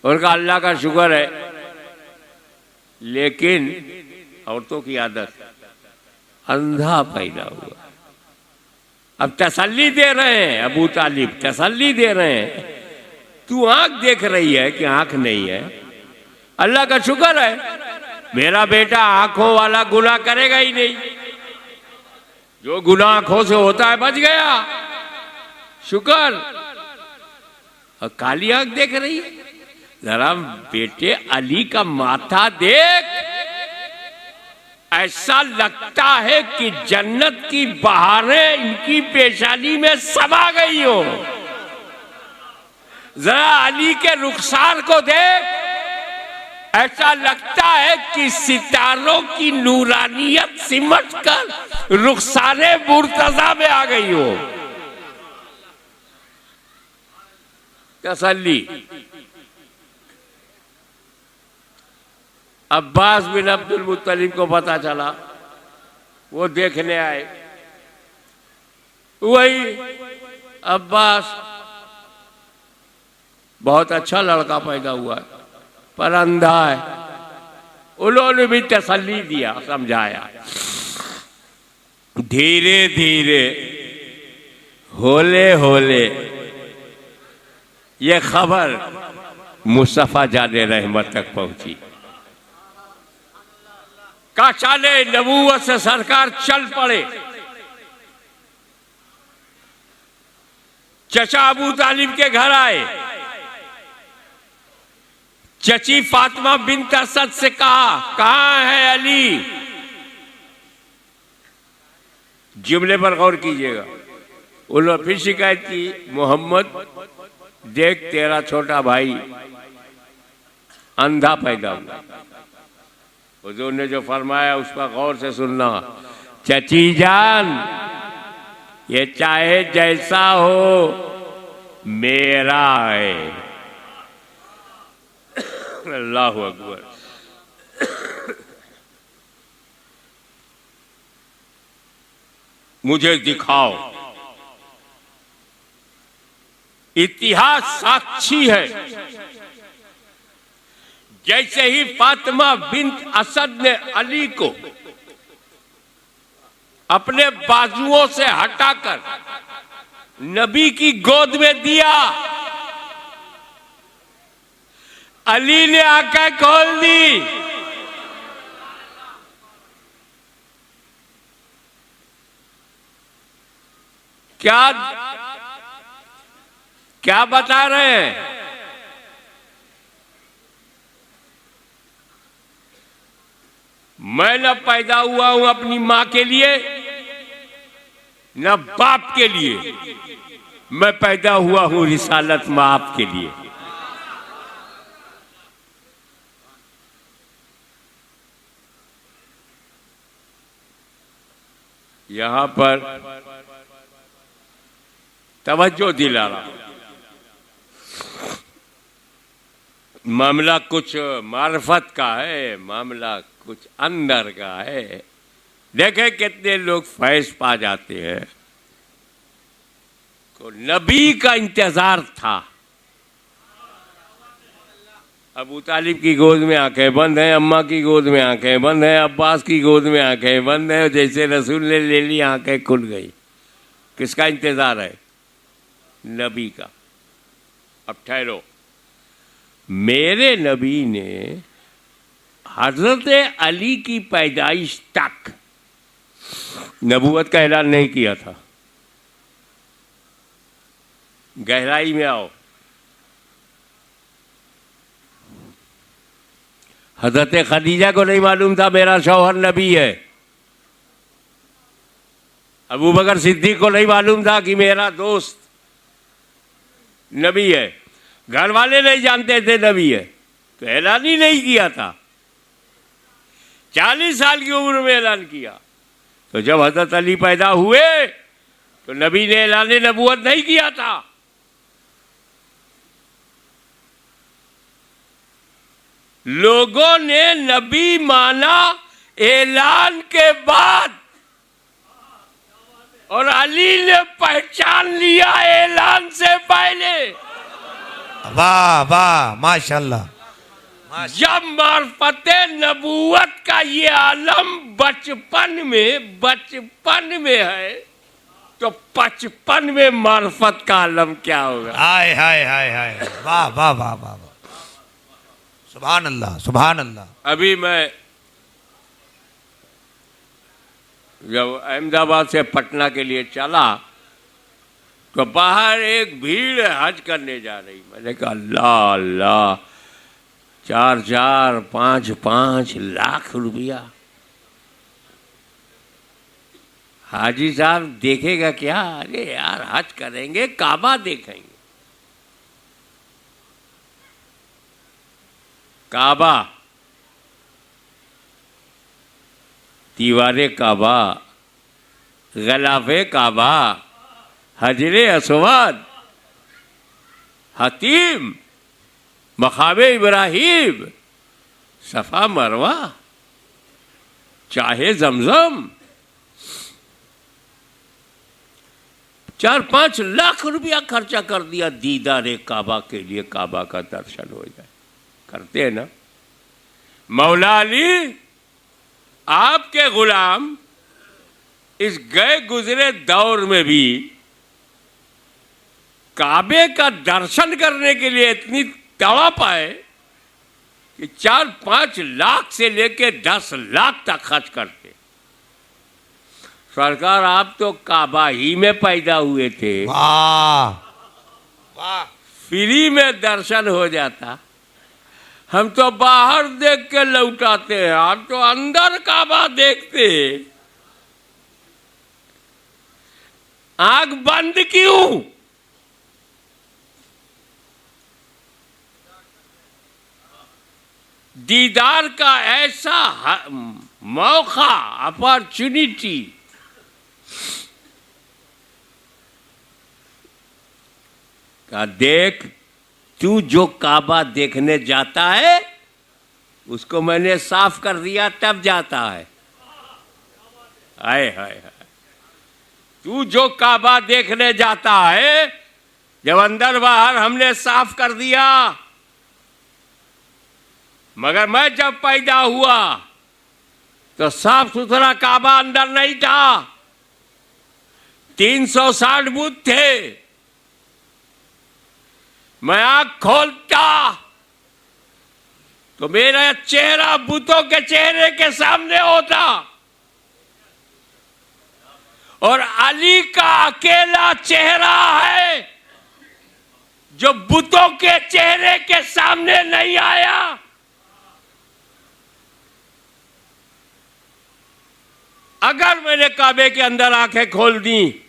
और कहा अल्लाह का शुक्र है। लेकिन औरतों की आदत, अंधा पैदा हुआ। अब तसल्ली दे रहे हैं, अबू तालिब तसल्ली दे रहे हैं, तू आंख देख रही है कि आंख नहीं है, अल्लाह का शुक्र है मेरा बेटा आंखों वाला गुनाह करेगा ही नहीं, जो गुनाह आंखों से होता है बच गया, शुक्र। और काली आंख देख रही है, जरा बेटे अली का माथा देख, ऐसा लगता है कि जन्नत की बहारें इनकी पेशानी में समा गई हो। जरा अली के रुखसार को देख, ऐसा लगता है कि सितारों की नूरानियत सिमट कर रुखसारे मुर्तजा में आ गई हो। तसल्ली। अब्बास बिन अब्दुल मुत्तलिब को पता चला, वो देखने आए, वही अब्बास बहुत अच्छा लड़का पैदा हुआ है पर अंधा है। उन्होंने भी तसल्ली दिया, समझाया। धीरे धीरे होले होले ये खबर मुस्तफा जाने रहमत तक पहुंची। काशाले नबूवत से सरकार चल पड़े। चचा अबू तालिब के घर आए, चची फातिमा बिन्त असद से कहा, कहां है अली? जुमले पर गौर कीजिएगा। उन्होंने फिर शिकायत की, मोहम्मद देख तेरा छोटा भाई अंधा पैदा हुआ। हुजूर ने जो फरमाया उस पर गौर से सुनना। चची जान, ये चाहे जैसा हो मेरा है। अल्लाहु अकबर। मुझे दिखाओ। इतिहास साक्षी है, जैसे ही फातिमा बिन्त असद ने अली को अपने बाजुओं से हटाकर नबी की गोद में दिया, अली ने आंखें खोल दी। क्या बता रहे हैं? मैं न पैदा हुआ हूं अपनी मां के लिए न बाप के लिए, मैं पैदा हुआ हूं रिसालत माप के लिए। यहां पर तवज्जो दिला रहा। मामला कुछ मार्फत का है, मामला कुछ अंदर का है। देखे कितने लोग फैज पा जाते हैं। को नबी का इंतजार था। अबू तालिब की गोद में आंखें बंद हैं, अम्मा की गोद में आंखें बंद हैं, अब्बास की गोद में आंखें बंद हैं। जैसे रसूल ने ले ली, आंखें खुल गई। किसका इंतजार है? नबी का। अब ठहरो, मेरे नबी ने हजरत अली की पैदाइश तक नबूवत का ऐलान नहीं किया था। गहराई में आओ। हजरत खदीजा को नहीं मालूम था मेरा शौहर नबी है। अबू बकर सिद्दीक को नहीं मालूम था कि मेरा दोस्त नबी है। घर वाले नहीं जानते थे नबी है, तो ऐलान ही नहीं किया था। 40 साल की उम्र में ऐलान किया। तो जब हजरत अली पैदा हुए तो नबी ने ऐलान नबूवत नहीं किया था। लोगों ने नबी माना ऐलान के बाद, और अली ने पहचान लिया ऐलान से पहले। वाह वाह, माशाल्लाह। जब मार्फते नबूवत का ये आलम बचपन में है, तो 55 में मार्फत का आलम क्या होगा? हाय हाय हाय हाय, वाह वाह वाह वाह, सुभान अल्लाह सुभान अल्लाह। अभी मैं जब अहमदाबाद से पटना के लिए चला तो बाहर एक भीड़ हज करने जा रही। मैंने कहा अल्लाह अल्लाह, 4-4, 5-5 लाख रुपया। हाजी साहब देखेगा क्या? अरे यार, हज करेंगे, काबा देखेंगे। काबा, दीवारे काबा, गलाफे काबा, हजरे अस्वद, हतीम, मकामे इब्राहिम, सफा मरवा, चाहे जमजम। 4-5 लाख रुपया खर्चा कर दिया दीदारे काबा के लिए, काबा का दर्शन हो जाए। करते हैं ना? मौला अली आपके गुलाम इस गए गुजरे दौर में भी काबे का दर्शन करने के लिए इतनी तवा पाए कि 4-5 लाख से लेके 10 लाख तक खर्च करते। सरकार, आप तो काबा ही में पैदा हुए थे। वाह वाह, फ्री में दर्शन हो जाता। हम तो बाहर देख के लौटाते हैं, आप तो अंदर काबा देखते हैं। आंख बंद क्यों? दीदार का ऐसा मौका, अपॉर्चुनिटी, का देख, तू जो काबा देखने जाता है उसको मैंने साफ कर दिया तब जाता है। हाय हाय हाय, तू जो काबा देखने जाता है, जब अंदर बाहर हमने साफ कर दिया, मगर मैं जब पैदा हुआ तो साफ सुथरा काबा अंदर नहीं था, 360 बुत थे। मैं आंख खोलता तो मेरा चेहरा बुतों के चेहरे के सामने होता, और अली का अकेला चेहरा है जो बुतों के चेहरे के सामने नहीं आया। अगर मैंने काबे के अंदर आंखें खोल दी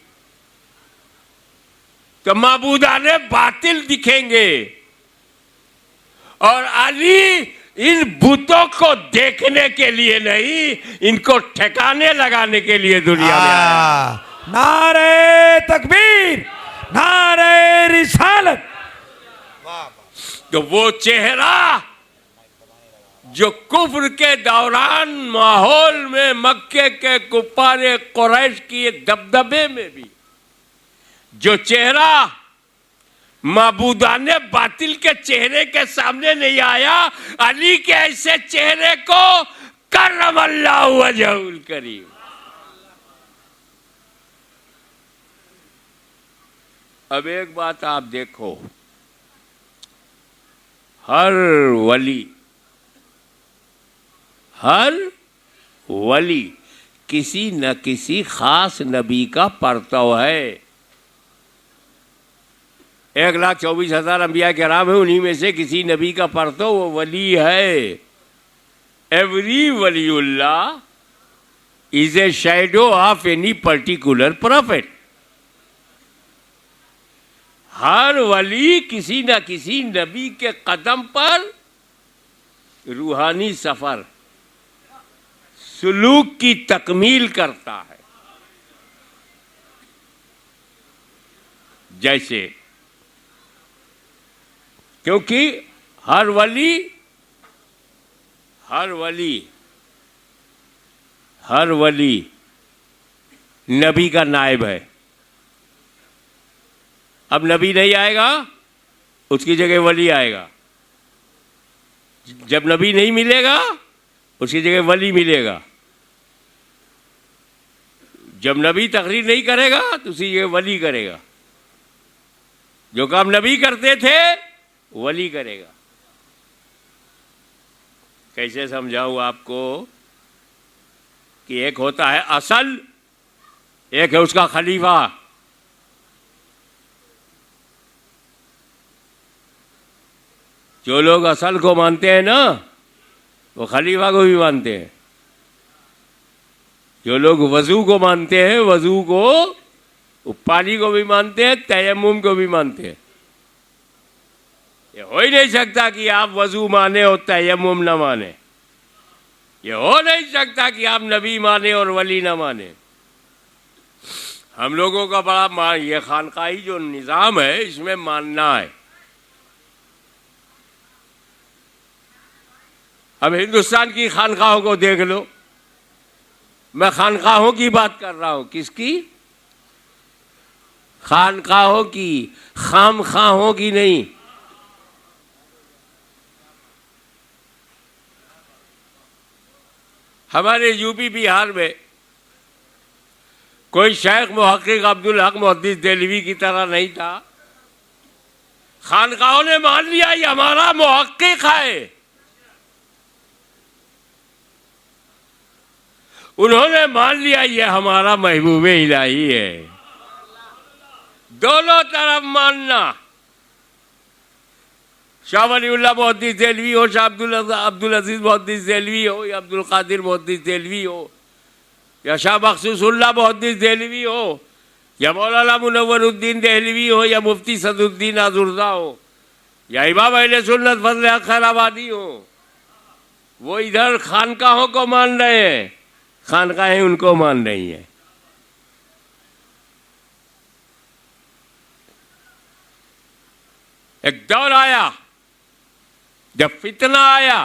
तो माबूदाने बातिल दिखेंगे, और अली इन बुतों को देखने के लिए नहीं, इनको ठिकाने लगाने के लिए दुनिया में आया। नारे तकबीर, नारे रिसालत। तो वो चेहरा जो कुफ्र के दौरान माहौल में मक्के के कुफ्फारे कुरैश की दबदबे में भी जो चेहरा माबूदाने बातिल के चेहरे के सामने नहीं आया, अली के ऐसे चेहरे को करमल्लाहु वजहुल करीम। अब एक बात आप देखो, हर वली किसी न किसी खास नबी का परतव है। 1,24,000 अंबिया किराम है, उन्हीं में से किसी नबी का परतव वो वली है। एवरी वलीउल्लाह is a shadow of any particular prophet. हर वली किसी न किसी नबी के कदम पर रूहानी सफर, सुलूक की तकमील करता है। जैसे, क्योंकि हर वली नबी का नायब है। अब नबी नहीं आएगा, उसकी जगह वली आएगा। जब नबी नहीं मिलेगा, उसकी जगह वली मिलेगा। जब नबी तकरीर नहीं करेगा तो उसकी जगह वली करेगा। जो काम नबी करते थे वली करेगा। कैसे समझाऊं आपको कि एक होता है असल, एक है उसका खलीफा। जो लोग असल को मानते हैं ना, वो खलीफा को भी मानते हैं। जो लोग वजू को मानते हैं, वजू को, पानी को भी मानते हैं, तयम्मुम को भी मानते हैं। ये हो ही नहीं सकता कि आप वजू माने और तयम्मुम न माने। ये हो नहीं सकता कि आप नबी माने और वली न माने। हम लोगों का बड़ा ये खानकाही जो निज़ाम है, इसमें मानना है। अब हिंदुस्तान की खानकाहों को देख लो। मैं खानकाहों की बात कर रहा हूं। किसकी? खानकाहों की, खामखाहों की नहीं। हमारे यूपी बिहार में कोई शेख मुहक्किक अब्दुल हक मुहद्दिस देलवी की तरह नहीं था। खानकाहों ने मान लिया ये हमारा मुहक्किक है। उन्होंने मान लिया ये हमारा महबूब इलाही है। दोनों तरफ मानना। शाह वलीउल्लाह मुहद्दिस देलवी हो, शाह अब्दुल अजीज मुहद्दिस देलवी हो, या अब्दुल कादिर मुहद्दिस देलवी हो, या शाह मखसूसुल्लाह मुहद्दिस देलवी हो, या मौलाना मुनव्वरुद्दीन देहलवी हो, या मुफ्ती सदुद्दीन आजुर्दा हो, या इमाम अहले सुन्नत फजल हक खैराबादी हो, वो इधर खानकाहों को मान रहे हैं, खानकाहें उनको मान रही हैं। एक दौर आया जब फितना आया,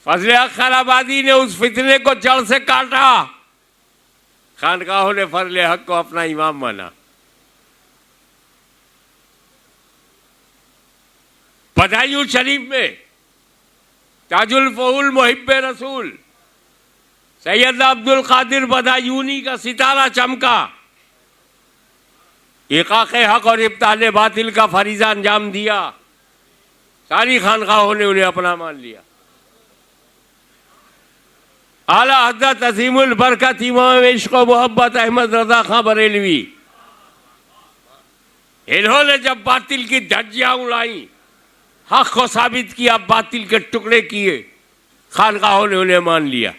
फजल हक खैराबादी ने उस फितने को जड़ से काटा। खानकाहों ने फजल हक को अपना इमाम माना। बदायूं शरीफ में ताजुल फऊल मुहिब्बे रसूल सैयद अब्दुल कादिर बदायूनी का सितारा चमका। इकाक़े हक और इब्ताले बातिल का फरीज़ा अंजाम दिया। सारी खानकाहों ने उन्हें अपना मान लिया। आला हज़रत अज़ीमुल बरकत इमाम इश्क़ व मोहब्बत अहमद रज़ा खां बरेलवी, इन्होंने जब बातिल की धज्जियां उड़ाई, हक को साबित किया, बातिल के टुकड़े किए, खानकाहों ने उन्हें मान लिया।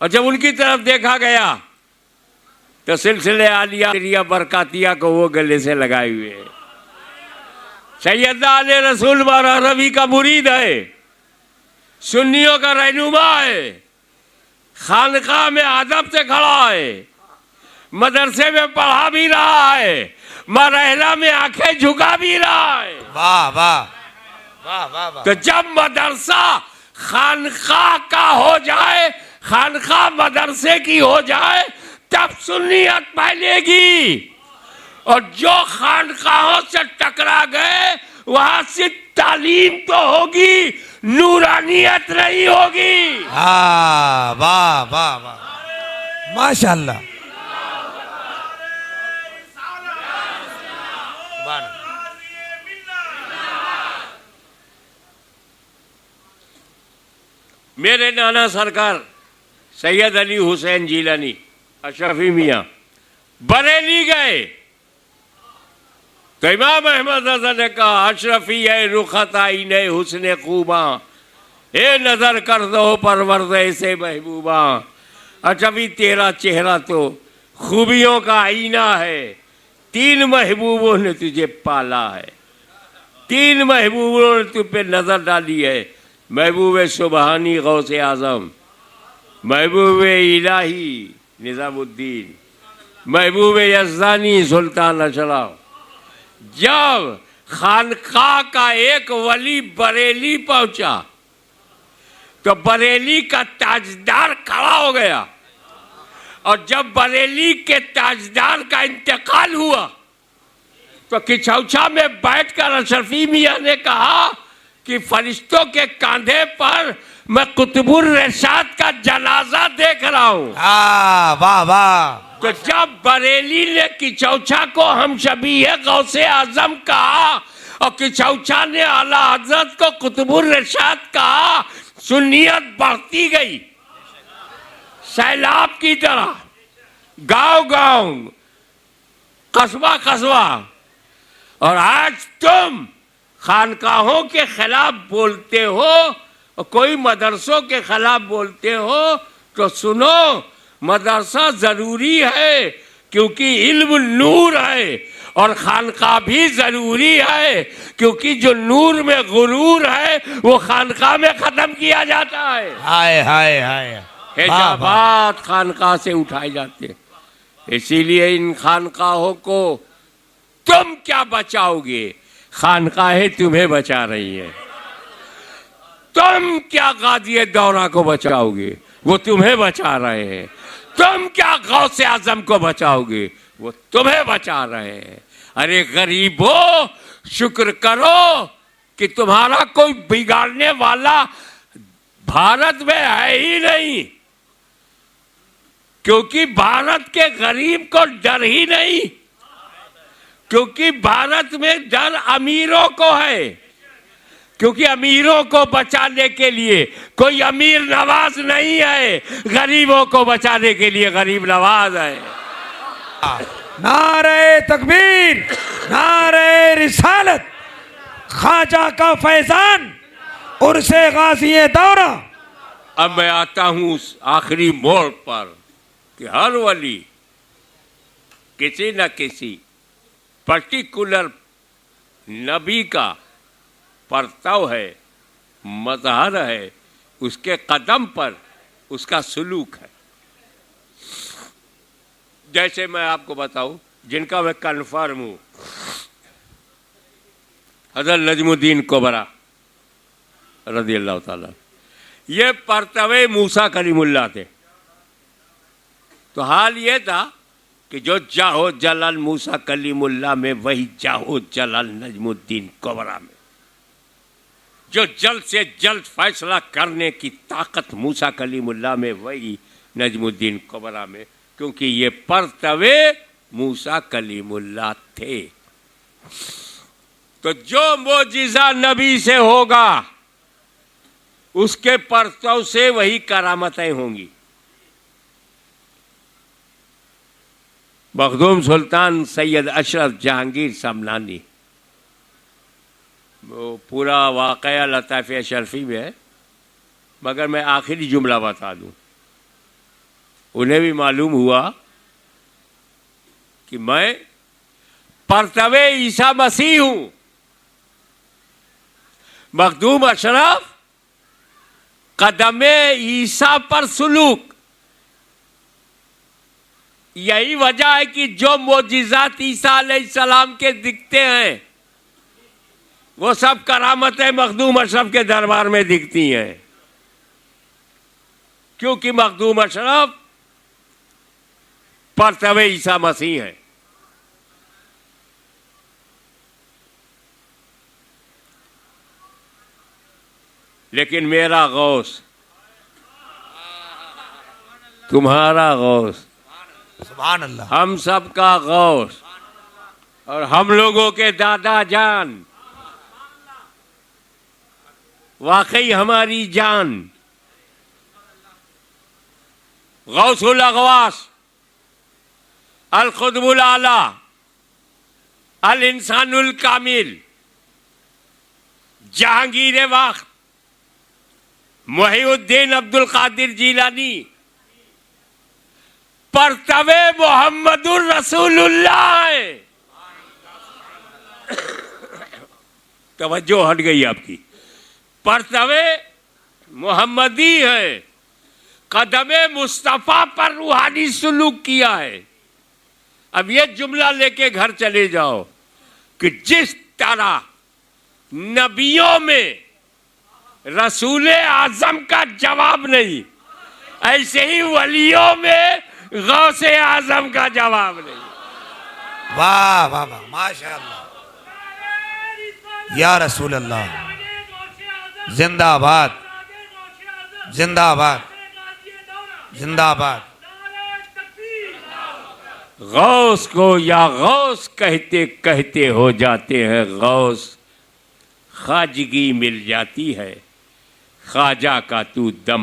और जब उनकी तरफ देखा गया तो सिलसिले आलिया बरकातिया को वो गले से लगाए हुए हैं। सैयदा आले रसूल बारह रवी का मुरीद है, सुन्नियों का रहनुमा है, खानकाह में अदब से खड़ा है, मदरसे में पढ़ा भी रहा है, मरहला में आंखें झुका भी रहा है। वाह वाह वाह वाह वाह। तो जब मदरसा खानकाह का हो जाए, खानकाह मदरसे की हो जाए, तब सुन्नियत फैलेगी। और जो खानकाहों से टकरा गए वहां से तालीम तो होगी, नूरानियत नहीं होगी। हाँ वाह वाह वाह, माशाअल्लाह। मेरे नाना सरकार सैयद अली हुसैन जीलानी अशरफी मियाँ बरेली गए तो इमाम अहमद रज़ा ने कहा, अशरफी है रुखत आईने हुस्ने खूबा, ए नजर कर दो परवरदे से महबूबा। अशरफी तेरा चेहरा तो खूबियों का आईना है, 3 महबूबों ने तुझे पाला है, 3 महबूबों ने तुझ पे नजर डाली है। महबूब सुबहानी गौसे आजम, महबूब इलाही निज़ामुद्दीन, महबूब यज़दानी सुल्तान अशरफ। जब खानकाह का एक वली बरेली पहुंचा तो बरेली का ताजदार खड़ा हो गया। और जब बरेली के ताजदार का इंतकाल हुआ तो किचौछा में बैठकर अशरफी मियाँ ने कहा कि फरिश्तों के कांधे पर मैं कुतुबुर रशाद का जनाजा देख रहा हूँ। वाह वाह। तो जब बरेली ने किचौछा को हम शबीह गौसे आजम कहा और किचौछा ने आला हजरत को कुतुबुर रशाद कहा, सुन्नियत बढ़ती गई सैलाब की तरह, गांव गांव, कस्बा कस्बा। और आज तुम खानकाहों के खिलाफ बोलते हो और कोई मदरसों के खिलाफ बोलते हो, तो सुनो, मदरसा जरूरी है क्योंकि इल्म नूर है, और खानकाह भी जरूरी है क्योंकि जो नूर में गुरूर है वो खानकाह में खत्म किया जाता है। हाय हाय हाय। हिजाबात खानकाह से उठाए जाते हैं। इसीलिए इन खानकाहों को तुम क्या बचाओगे, खानकाहें तुम्हें बचा रही है। तुम क्या गाजी दौरा को बचाओगे, वो तुम्हें बचा रहे हैं। तुम क्या गौसे आजम को बचाओगे, वो तुम्हें बचा रहे हैं। अरे गरीबों, शुक्र करो कि तुम्हारा कोई बिगाड़ने वाला भारत में है ही नहीं, क्योंकि भारत के गरीब को डर ही नहीं, क्योंकि भारत में डर अमीरों को है, क्योंकि अमीरों को बचाने के लिए कोई अमीर नवाज नहीं है, गरीबों को बचाने के लिए गरीब नवाज है। नारे तकबीर, नारे रिसालत, ख्वाजा का फैजान उर्से गाजी दौरा। अब मैं आता हूं उस आखिरी मोड़ पर कि हर वली किसी न किसी पर्टिकुलर नबी का परतव है, मजहर है, उसके कदम पर उसका सलूक है। जैसे मैं आपको बताऊं, जिनका मैं कन्फर्म हूं, हज़रत नजमुद्दीन कुबरा रज़ी अल्लाह ताला, ये परतवे मूसा कलीमुल्लाह थे। तो हाल ये था कि जो जाहो जलाल मूसा कलीमुल्लाह में, वही जाहो जलाल नजमुद्दीन कुबरा में। जो जल्द से जल्द फैसला करने की ताकत मूसा कलीमुल्लाह में, वही नजमुद्दीन कुबरा में, क्योंकि ये परतवे मूसा कलीमुल्लाह थे। तो जो मोजिज़ा नबी से होगा उसके परतव से वही करामतें होंगी। मखदूम सुल्तान सैयद अशरफ जहांगीर समनानी, वो पूरा वाक़या लताफ़ अशरफी में है, मगर मैं आखिरी जुमला बता दूं। उन्हें भी मालूम हुआ कि मैं परतवे ईसा मसीह हूं। मखदूम अशरफ कदमे ईसा पर सुलूक। यही वजह है कि जो मोजिज़ात ईसा अलैहिस्सलाम के दिखते हैं, वो सब करामतें मखदूम अशरफ के दरबार में दिखती हैं, क्योंकि मखदूम अशरफ परतवे ईसा मसीह है। लेकिन मेरा गौस, तुम्हारा गौस, सुभान अल्लाह, हम सब का गौस और हम लोगों के दादा जान, वाकई हमारी जान, गौसुल अगवास, अल खुदबुल आला, अल इंसानुल कामिल, जहांगीर वक्त मुहीउद्दीन अब्दुल कादिर जीलानी, परतवे मोहम्मदुर रसूलुल्लाह है। तवज्जो हट गई आपकी। परतवे मोहम्मदी है, कदमे मुस्तफ़ा पर रूहानी सुलूक किया है। अब ये जुमला लेके घर चले जाओ कि जिस तरह नबियों में रसूल आजम का जवाब नहीं, ऐसे ही वलियों में गौसे आजम का जवाब नहीं। वाह वाह वाह, माशाअल्लाह, या रसूल अल्लाह, जिंदाबाद जिंदाबाद जिंदाबाद। गौस को या गौस कहते कहते हो जाते हैं गौस, खाजगी मिल जाती है ख्वाजा का तू दम